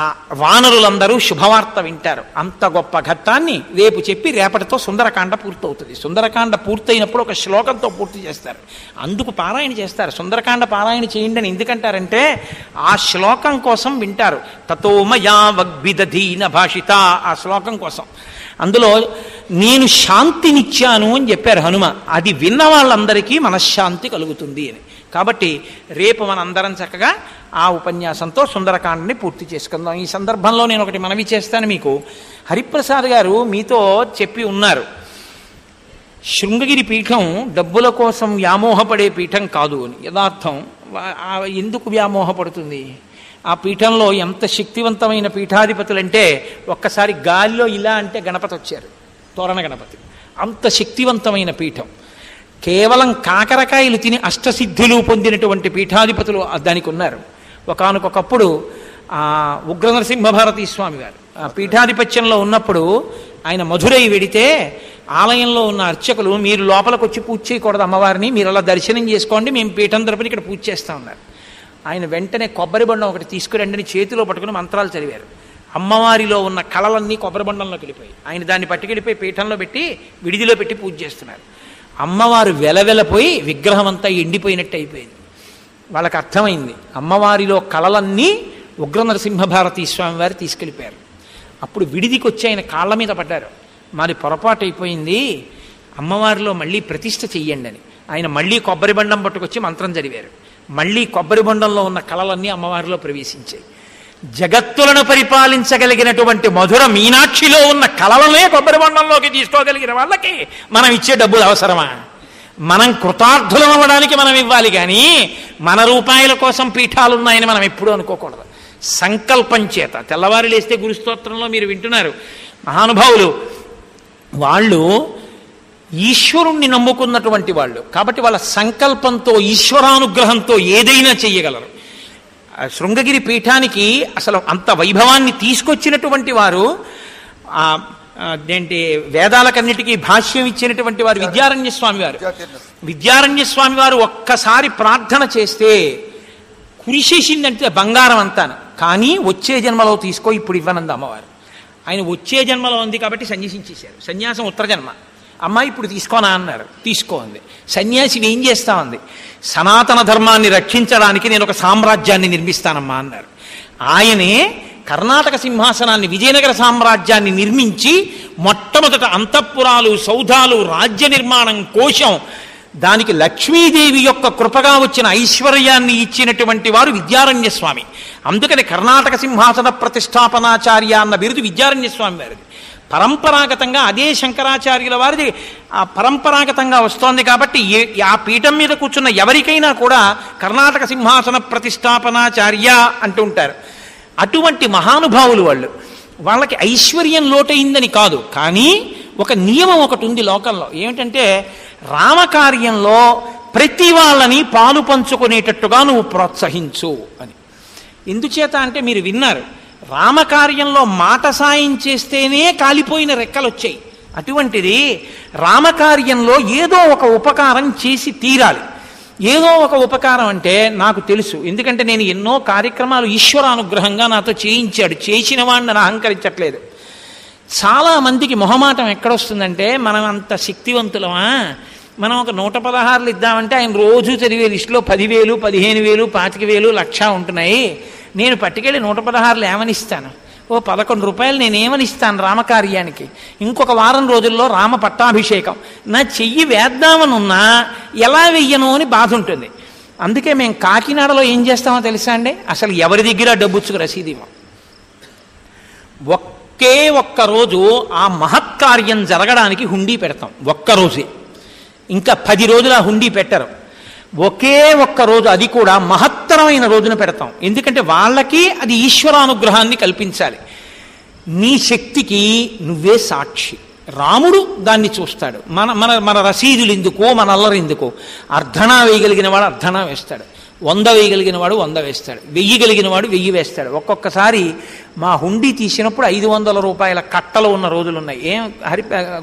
ఆ వానరులందరూ శుభవార్త వింటారు. అంత గొప్ప ఘట్టాన్ని రేపు చెప్పి రేపటితో సుందరకాండ పూర్తవుతుంది. సుందరకాండ పూర్తయినప్పుడు ఒక శ్లోకంతో పూర్తి చేస్తారు, అందుకు పారాయణ చేస్తారు. సుందరకాండ పారాయణ చేయండి అని ఎందుకంటారంటే ఆ శ్లోకం కోసం వింటారు. తతో మయా వగ్విదధీన భాషిత, ఆ శ్లోకం కోసం. అందులో నేను శాంతినిచ్చాను అని చెప్పారు హనుమ. అది విన్న వాళ్ళందరికీ మనశ్శాంతి కలుగుతుంది అని. కాబట్టి రేపు మనందరం చక్కగా ఆ ఉపన్యాసంతో సుందరకాండని పూర్తి చేసుకుందాం. ఈ సందర్భంలో నేను ఒకటి మనవి చేస్తాను మీకు. హరిప్రసాద్ గారు మీతో చెప్పి ఉన్నారు, శృంగగిరి పీఠం డబ్బుల కోసం వ్యామోహపడే పీఠం కాదు అని. యథార్థం ఎందుకు వ్యామోహపడుతుంది? ఆ పీఠంలో ఎంత శక్తివంతమైన పీఠాధిపతులంటే ఒక్కసారి గాలిలో ఇలా అంటే గణపతి వచ్చారు, తోరణ గణపతి. అంత శక్తివంతమైన పీఠం. కేవలం కాకరకాయలు తిని అష్టసిద్ధులు పొందినటువంటి పీఠాధిపతులు దానికి ఉన్నారు. ఒకానొకప్పుడు ఉగ్ర నరసింహభారతీ స్వామి గారు పీఠాధిపత్యంలో ఉన్నప్పుడు ఆయన మధురై వెడితే ఆలయంలో ఉన్న అర్చకులు, మీరు లోపలికి వచ్చి పూజ చేయకూడదు అమ్మవారిని, మీరు అలా దర్శనం చేసుకోండి, మేము పీఠం తరపున ఇక్కడ పూజ చేస్తా ఉన్నారు. ఆయన వెంటనే కొబ్బరి బండం ఒకటి తీసుకురండి చేతిలో పట్టుకుని మంత్రాలు చదివారు. అమ్మవారిలో ఉన్న కళలన్నీ కొబ్బరి బండంలోకి వెళ్ళిపోయి ఆయన దాన్ని పట్టుకెళ్ళిపోయి పీఠంలో పెట్టి విడిదిలో పెట్టి పూజ చేస్తున్నారు. అమ్మవారు వెలవెలపోయి విగ్రహం అంతా ఎండిపోయినట్టు అయిపోయింది. వాళ్ళకి అర్థమైంది అమ్మవారిలో కళలన్నీ ఉగ్ర నరసింహభారతీ స్వామి వారు తీసుకెళ్ళిపోయారు. అప్పుడు విడిదికి వచ్చి ఆయన కాళ్ళ మీద పడ్డారు. మాది పొరపాటు అయిపోయింది, అమ్మవారిలో మళ్ళీ ప్రతిష్ఠ చెయ్యండి అని. ఆయన మళ్ళీ కొబ్బరి బండం పట్టుకొచ్చి మంత్రం చదివారు. మళ్ళీ కొబ్బరి బండంలో ఉన్న కళలన్నీ అమ్మవారిలో ప్రవేశించాయి. జగత్తులను పరిపాలించగలిగినటువంటి మధుర మీనాక్షిలో ఉన్న కళలనే కొబ్బరి బండంలోకి తీసుకోగలిగిన వాళ్ళకి మనం ఇచ్చే డబ్బులు అవసరమా? మనం కృతార్థులం అవ్వడానికి మనం ఇవ్వాలి, కానీ మన రూపాయల కోసం పీఠాలున్నాయని మనం ఎప్పుడూ అనుకోకూడదు. సంకల్పం చేత తెల్లవారు లేస్తే గురుస్తోత్రంలో మీరు వింటున్నారు మహానుభావులు, వాళ్ళు ఈశ్వరుణ్ణి నమ్ముకున్నటువంటి వాళ్ళు కాబట్టి వాళ్ళ సంకల్పంతో ఈశ్వరానుగ్రహంతో ఏదైనా చెయ్యగలరు. శృంగగిరి పీఠానికి అసలు అంత వైభవాన్ని తీసుకొచ్చినటువంటి వారు, అదేంటి వేదాలకన్నిటికీ భాష్యం ఇచ్చినటువంటి వారు విద్యారణ్య స్వామి వారు. విద్యారణ్య స్వామి వారు ఒక్కసారి ప్రార్థన చేస్తే కురిసేసిందంటే బంగారం అంతాను, కానీ వచ్చే జన్మలో తీసుకో ఇప్పుడు ఇవ్వనంది అమ్మవారు. ఆయన వచ్చే జన్మలో ఉంది కాబట్టి సన్యాసించేశారు. సన్యాసం ఉత్తర జన్మ. అమ్మాయి ఇప్పుడు తీసుకోనా అన్నారు, తీసుకోండి. సన్యాసిని ఏం చేస్తామంది, సనాతన ధర్మాన్ని రక్షించడానికి నేను ఒక సామ్రాజ్యాన్ని నిర్మిస్తానమ్మా అన్నారు. ఆయనే కర్ణాటక సింహాసనాన్ని విజయనగర సామ్రాజ్యాన్ని నిర్మించి మొట్టమొదట అంతఃపురాలు సౌధాలు రాజ్య నిర్మాణం కోశం దానికి లక్ష్మీదేవి యొక్క కృపగా వచ్చిన ఐశ్వర్యాన్ని ఇచ్చినటువంటి వారు విద్యారణ్య స్వామి. అందుకని కర్ణాటక సింహాసన ప్రతిష్టాపనాచార్య అన్న బిరుదు విద్యారణ్య స్వామి వారిది. పరంపరాగతంగా అదే శంకరాచార్యుల వారిది పరంపరాగతంగా వస్తోంది కాబట్టి ఆ పీఠం మీద కూర్చున్న ఎవరికైనా కూడా కర్ణాటక సింహాసన ప్రతిష్టాపనాచార్య అంటూ ఉంటారు. అటువంటి మహానుభావులు వాళ్ళు. వాళ్ళకి ఐశ్వర్యం లోటైందని కాదు, కానీ ఒక నియమం ఒకటి ఉంది లోకంలో. ఏమిటంటే రామకార్యంలో ప్రతి వాళ్ళని పాలు పంచుకునేటట్టుగా నువ్వు ప్రోత్సహించు అని. ఎందుచేత అంటే మీరు విన్నారు, రామకార్యంలో మాట సాయం చేస్తేనే కాలిపోయిన రెక్కలు వచ్చాయి. అటువంటిది రామకార్యంలో ఏదో ఒక ఉపకారం చేసి తీరాలి. ఏదో ఒక ఉపకారం అంటే నాకు తెలుసు, ఎందుకంటే నేను ఎన్నో కార్యక్రమాలు ఈశ్వరానుగ్రహంగా నాతో చేయించాడు. చేసిన వాడిని అహంకరించట్లేదు. చాలామందికి మొహమాటం ఎక్కడొస్తుందంటే మనం అంత శక్తివంతులమా, మనం ఒక 116 ఇద్దామంటే ఆయన రోజు చదివే లిస్టులో 10,000 15,000 25,000 లక్ష ఉంటున్నాయి. నేను పట్టుకెళ్ళి 116 ఏమనిస్తాను? ఓ 11 రూపాయలు నేను ఏమనిస్తాను రామకార్యానికి? ఇంకొక వారం రోజుల్లో రామ పట్టాభిషేకం. నా చెయ్యి వేద్దామనున్నా ఎలా వెయ్యను అని బాధ ఉంటుంది. అందుకే మేము కాకినాడలో ఏం చేస్తామో తెలుసా అండి, అసలు ఎవరి దగ్గర డబ్బుచ్చుకు రసీదేమో. ఒకే ఒక్కరోజు ఆ మహత్కార్యం జరగడానికి హుండీ పెడతాం, ఒక్కరోజే. ఇంకా 10 రోజులు ఆ హుండీ పెట్టరు. ఒకే ఒక్క రోజు, అది కూడా మహత్తరమైన రోజున పెడతాం. ఎందుకంటే వాళ్ళకి అది ఈశ్వరానుగ్రహాన్ని కల్పించాలి. నీ శక్తికి నువ్వే సాక్షి. రాముడు దాన్ని చూస్తాడు. మన మన మన రసీదులు ఎందుకో, మన అల్లరి ఎందుకో. అర్ధనా వేయగలిగిన వాడు అర్ధనా వేస్తాడు, 100 వేయగలిగిన వాడు 100 వేస్తాడు, 1000 కలిగిన వాడు 1000 వేస్తాడు. ఒక్కొక్కసారి మా హుండీ తీసినప్పుడు 500 రూపాయల కట్టలు ఉన్న రోజులు ఉన్నాయి. ఏం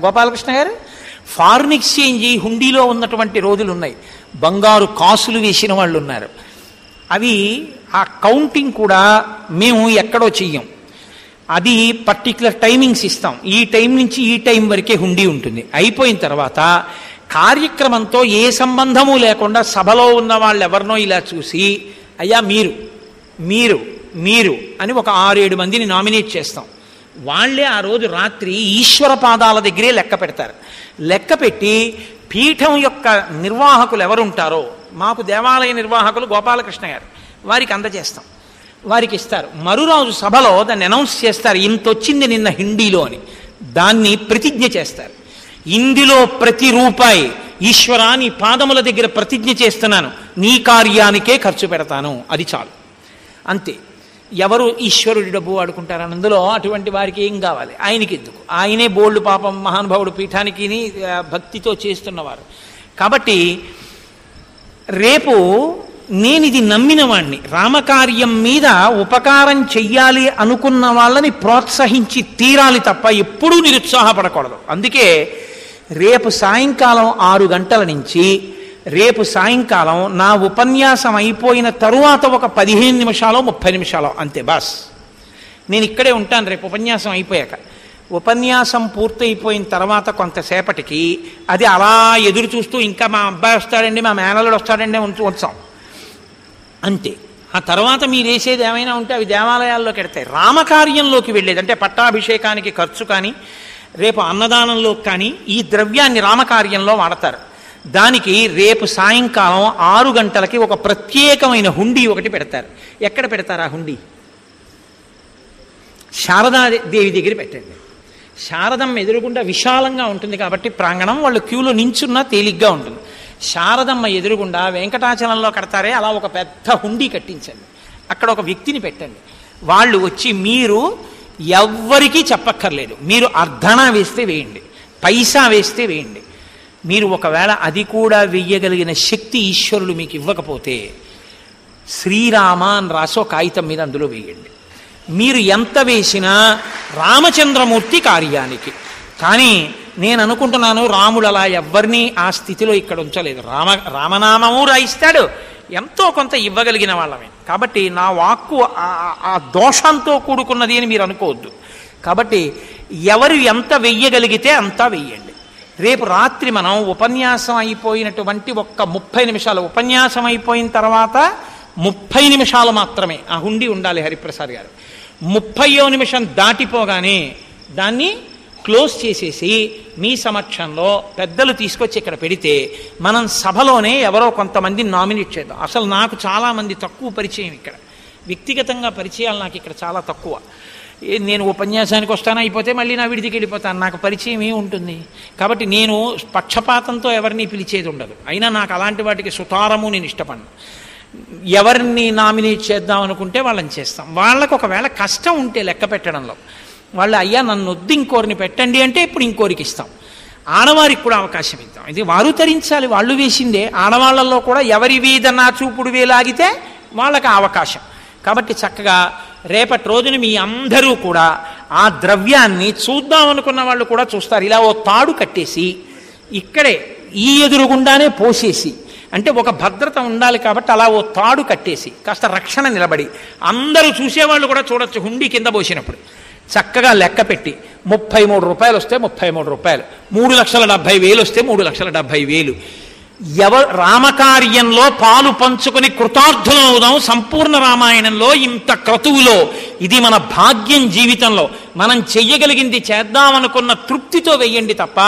గోపాలకృష్ణ గారు, ఫారిన్ ఎక్స్చేంజ్ హుండీలో ఉన్నటువంటి రోజులు ఉన్నాయి. బంగారు కాసులు వేసిన వాళ్ళు ఉన్నారు. అవి ఆ కౌంటింగ్ కూడా మేము ఎక్కడో చెయ్యం. అది పర్టికులర్ టైమింగ్స్ ఇస్తాం. ఈ టైం నుంచి ఈ టైం వరకే హుండీ ఉంటుంది. అయిపోయిన తర్వాత కార్యక్రమంతో ఏ సంబంధము లేకుండా సభలో ఉన్న వాళ్ళు ఎవరినో ఇలా చూసి, అయ్యా మీరు మీరు మీరు అని ఒక 6-7 మందిని నామినేట్ చేస్తాం. వాళ్లే ఆ రోజు రాత్రి ఈశ్వర పాదాల దగ్గరే లెక్క పెడతారు. లెక్క పెట్టి పీఠం యొక్క నిర్వాహకులు ఎవరుంటారో, మాకు దేవాలయ నిర్వాహకులు గోపాలకృష్ణ గారు, వారికి అందజేస్తాం. వారికి ఇస్తారు. మరురోజు సభలో దాన్ని అనౌన్స్ చేస్తారు, ఇంత వచ్చింది నిన్న హిందీలో అని. దాన్ని ప్రతిజ్ఞ చేస్తారు. ఇందులో ప్రతి రూపాయి ఈశ్వరా నీ పాదముల దగ్గర ప్రతిజ్ఞ చేస్తున్నాను, నీ కార్యానికే ఖర్చు పెడతాను, అది చాలు, అంతే. ఎవరు ఈశ్వరుడి డబ్బు వాడుకుంటారని అందులో అటువంటి వారికి ఏం కావాలి? ఆయనకి ఎందుకు? ఆయనే బోల్డ్ పాపం మహానుభావుడు పీఠానికి భక్తితో చేస్తున్నవారు. కాబట్టి రేపు నేను ఇది నమ్మిన వాణ్ణి, రామకార్యం మీద ఉపకారం చెయ్యాలి అనుకున్న వాళ్ళని ప్రోత్సహించి తీరాలి తప్ప ఎప్పుడూ నిరుత్సాహపడకూడదు. అందుకే రేపు సాయంకాలం 6 గంటల నుంచి రేపు సాయంకాలం నా ఉపన్యాసం అయిపోయిన తరువాత ఒక 15 నిమిషాలు 30 నిమిషాలు అంతే బాస్. నేను ఇక్కడే ఉంటాను రేపు ఉపన్యాసం అయిపోయాక. ఉపన్యాసం పూర్తయిపోయిన తర్వాత కొంతసేపటికి అది అలా ఎదురు చూస్తూ ఇంకా మా అబ్బాయి వస్తాడండి, మా మేనల్లుడు వస్తాడండి వచ్చాం అంతే. ఆ తర్వాత మీరు వేసేది ఏమైనా ఉంటే అవి దేవాలయాల్లోకి వెడతాయి. రామకార్యంలోకి వెళ్ళేది అంటే పట్టాభిషేకానికి ఖర్చు కానీ రేపు అన్నదానంలోకి కానీ ఈ ద్రవ్యాన్ని రామకార్యంలో వాడతారు. దానికి రేపు సాయంకాలం 6 గంటలకి ఒక ప్రత్యేకమైన హుండీ ఒకటి పెడతారు. ఎక్కడ పెడతారు ఆ హుండీ? శారదాదేవి దగ్గర పెట్టండి. శారదమ్మ ఎదురుగుండా విశాలంగా ఉంటుంది కాబట్టి ప్రాంగణం, వాళ్ళు క్యూలో నించున్నా తేలిగ్గా ఉంటుంది. శారదమ్మ ఎదురుగుండా వెంకటాచలంలో కడతారే అలా ఒక పెద్ద హుండీ కట్టించండి. అక్కడ ఒక వ్యక్తిని పెట్టండి. వాళ్ళు వచ్చి మీరు ఎవ్వరికీ చెప్పక్కర్లేదు. మీరు అర్ధనా వేస్తే వేయండి, పైసా వేస్తే వేయండి. మీరు ఒకవేళ అది కూడా వెయ్యగలిగిన శక్తి ఈశ్వరుడు మీకు ఇవ్వకపోతే శ్రీరామ అని రాసి ఒక కాగితం మీద అందులో వేయండి. మీరు ఎంత వేసినా రామచంద్రమూర్తి కార్యానికి. కానీ నేను అనుకుంటున్నాను రాముడు అలా ఎవ్వరినీ ఆ స్థితిలో ఇక్కడ ఉంచలేదు. రామనామము రాయిస్తాడు, ఎంతో కొంత ఇవ్వగలిగిన వాళ్ళమే. కాబట్టి నా వాక్కు ఆ దోషంతో కూడుకున్నది అని మీరు అనుకోవద్దు. కాబట్టి ఎవరు ఎంత వెయ్యగలిగితే అంతా వెయ్యండి. రేపు రాత్రి మనం ఉపన్యాసం అయిపోయినటువంటి ఒక్క 30 నిమిషాలు, ఉపన్యాసం అయిపోయిన తర్వాత 30 నిమిషాలు మాత్రమే ఆ హుండీ ఉండాలి హరిప్రసాద్ గారు. 30వ నిమిషం దాటిపోగానే దాన్ని క్లోజ్ చేసేసి మీ సమక్షంలో పెద్దలు తీసుకొచ్చి ఇక్కడ పెడితే మనం సభలోనే ఎవరో కొంతమందిని నామినేట్ చేద్దాం. అసలు నాకు చాలామంది తక్కువ పరిచయం, ఇక్కడ వ్యక్తిగతంగా పరిచయాలు నాకు ఇక్కడ చాలా తక్కువ. నేను ఉపన్యాసానికి వస్తాను, అయిపోతే మళ్ళీ నా విడిదికి వెళ్ళిపోతాను, నాకు పరిచయం ఏముంటుంది. కాబట్టి నేను పక్షపాతంతో ఎవరిని పిలిచేది ఉండదు. అయినా నాకు అలాంటి వాటికి సుతారము నేను ఇష్టపడను. ఎవరిని నామినేట్ చేద్దాం అనుకుంటే వాళ్ళని చేస్తాం. వాళ్ళకు ఒకవేళ కష్టం ఉంటే లెక్క పెట్టడంలో వాళ్ళు అయ్యా నన్ను వద్దు ఇంకోరిని పెట్టండి అంటే ఇప్పుడు ఇంకోరికి ఇస్తాం. ఆడవారికి కూడా అవకాశం ఇద్దాం. ఇది వారు తరించాలి, వాళ్ళు వేసిందే. ఆడవాళ్లలో కూడా ఎవరి వీధనా చూపుడు వేలాగితే వాళ్ళకి అవకాశం. కాబట్టి చక్కగా రేపటి రోజున మీ అందరూ కూడా ఆ ద్రవ్యాన్ని చూద్దాం అనుకున్న వాళ్ళు కూడా చూస్తారు. ఇలా ఓ తాడు కట్టేసి ఇక్కడే ఈ ఎదురుగుండానే పోసేసి, అంటే ఒక భద్రత ఉండాలి కాబట్టి అలా ఓ తాడు కట్టేసి కాస్త రక్షణ నిలబడి అందరూ చూసేవాళ్ళు కూడా చూడొచ్చు. హుండీ కింద పోసినప్పుడు చక్కగా లెక్క పెట్టి 33 రూపాయలు వస్తే 33 రూపాయలు, 3,70,000 వస్తే 3,70,000. రామకార్యంలో పాలు పంచుకొని కృతార్థులవుదాం. సంపూర్ణ రామాయణంలో ఇంత క్రతువులో ఇది మన భాగ్యం. జీవితంలో మనం చెయ్యగలిగింది చేద్దామనుకున్న తృప్తితో వెయ్యండి తప్ప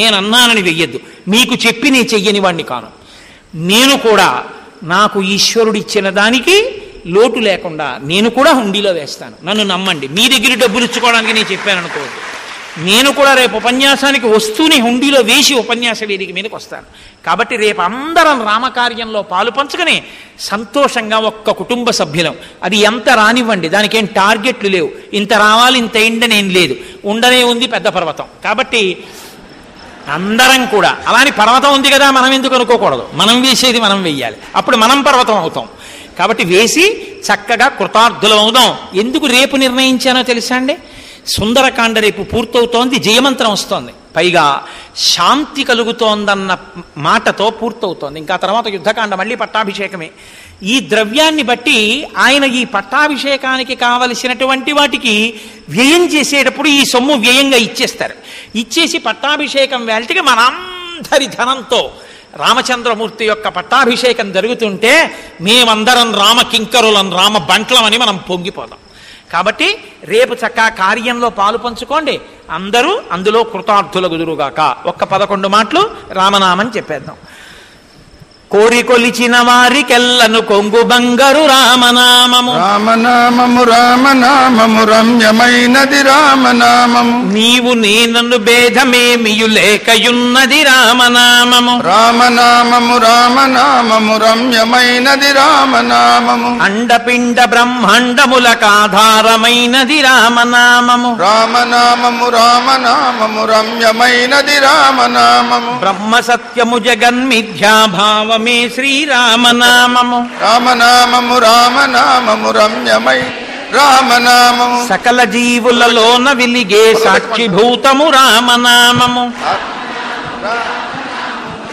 నేను అన్నానని వెయ్యొద్దు. మీకు చెప్పి నేను చెయ్యని వాడిని కాను. నేను కూడా నాకు ఈశ్వరుడిచ్చిన దానికి లోటు లేకుండా నేను కూడా హుండీలో వేస్తాను. నన్ను నమ్మండి. మీ దగ్గర డబ్బులు ఇచ్చుకోవడానికి నేను చెప్పాను అనుకోవద్దు. నేను కూడా రేపు ఉపన్యాసానికి వస్తూనే హుండీలో వేసి ఉపన్యాస వేదిక మీదకి వస్తాను. కాబట్టి రేపు అందరం రామకార్యంలో పాలు పంచుకొని సంతోషంగా ఒక్క కుటుంబ సభ్యులం. అది ఎంత రానివ్వండి, దానికి ఏం టార్గెట్లు లేవు. ఇంత రావాలి ఇంత ఇండని ఏం లేదు. ఉండనే ఉంది పెద్ద పర్వతం. కాబట్టి అందరం కూడా అలాని పర్వతం ఉంది కదా మనం ఎందుకు అనుకోకూడదు. మనం వేసేది మనం వెయ్యాలి, అప్పుడు మనం పర్వతం అవుతాం. కాబట్టి వేసి చక్కగా కృతార్థులం అవుదాం. ఎందుకు రేపు నిర్ణయించానో తెలుసా అండి? సుందరకాండ రేపు పూర్తవుతోంది, జయమంత్రం వస్తోంది, పైగా శాంతి కలుగుతోందన్న మాటతో పూర్తవుతోంది. ఇంకా తర్వాత యుద్ధకాండ, మళ్ళీ పట్టాభిషేకమే. ఈ ద్రవ్యాన్ని బట్టి ఆయన ఈ పట్టాభిషేకానికి కావలసినటువంటి వాటికి వ్యయం చేసేటప్పుడు ఈ సొమ్ము వ్యయంగా ఇచ్చేస్తారు. ఇచ్చేసి పట్టాభిషేకం వేళటికి మనందరి ధనంతో రామచంద్రమూర్తి యొక్క పట్టాభిషేకం జరుగుతుంటే మేమందరం రామ కింకరులం, రామ బంట్లమని మనం పొంగిపోదాం. కాబట్టి రేపు చక్కగా కార్యంలో పాలు పంచుకోండి. అందరూ అందులో కృతార్థులగుదురుగాక. ఒక్క 11 మాటలు రామనామని చెప్పేద్దాం. కోరి కొలిచిన వారికెల్లను కొంగు బంగారు రామనామము. రామనామము రామనామము రమ్యమైనది రామనామము. నీవు నేనను భేదమేమియు లేకయున్నది రామనామము. రామనామము రామనామము రమ్యమైనది రామనామము. అండపిండ బ్రహ్మాండములకాధారమైనది రామనామము. రామనామము రామనామము రమ్యమైనది రామనామము. బ్రహ్మ సత్యము జగన్మిథ్యాభావం మే శ్రీరామనామము. రామనామము రామనామము రమ్యమై రామనామము. సకల జీవులలోన వెలిగే సాక్షిభూతము రామనామము.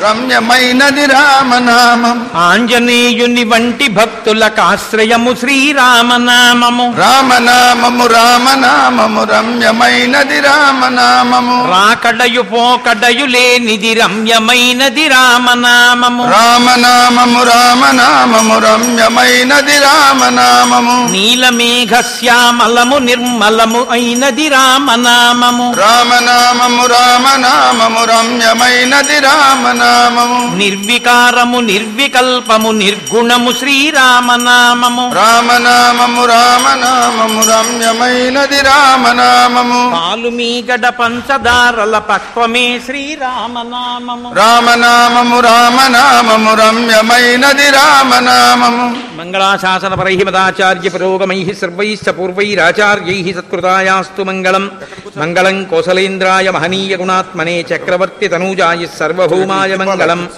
రమ్యమైనది రామనామం. ఆంజనేయుని వంటి భక్తులకు ఆశ్రయము శ్రీరామనామము. రామనామము రామనామము రమ్యమైనది రామనామము. రాకడయు పోకడయు లేనిది రమ్యమైనది రామనామము. రామనామము రామనామము రమ్యమైనది రామనామము. నీలమేఘ శ్యామలము నిర్మలము అయినది రామనామము. రామనామము రామనామము రమ్యమైనది రామనామము. నిర్వికారము నిర్వికల్పము నిర్గుణము శ్రీరామనామము. రామనామము రామనామము రమ్యమైనది రామనామము. పాలు మీగడ పంచదారల పక్వమే శ్రీరామనామము. రామనామము రామనామము రమ్యమైనది రామనామము. మంగళాశాసన పరైమదాచార్య పురోగమై సర్వైశ్చ పూర్వైరాచార్యై సత్కృతాయాస్తు మంగళం. మంగళం కోసలేంద్రాయ మహనీయ గుణాత్మనే చక్రవర్తి తనూజాయ సర్వభౌమాయ మంగళం.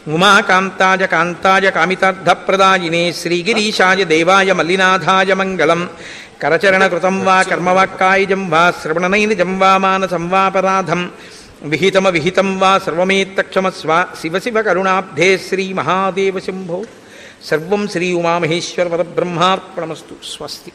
ఉమాకాంతాయ కాంతాయ కామితార్థప్రదాయినే శ్రీగిరీశాయ దేవాయ మల్లినాథాయ మంగళం. కరచరణకృతం వా కర్మవాక్కాయజం వా శ్రవణనైనజం వా మానసం వాపరాధం విహితం వా సర్వమేత్తక్షమస్వ. శివ శివ కరుణాబ్ధే శ్రీ మహాదేవ శంభో. సర్వం శ్రీ ఉమామహేశ్వర పరబ్రహ్మార్పణమస్తు. స్వస్తి.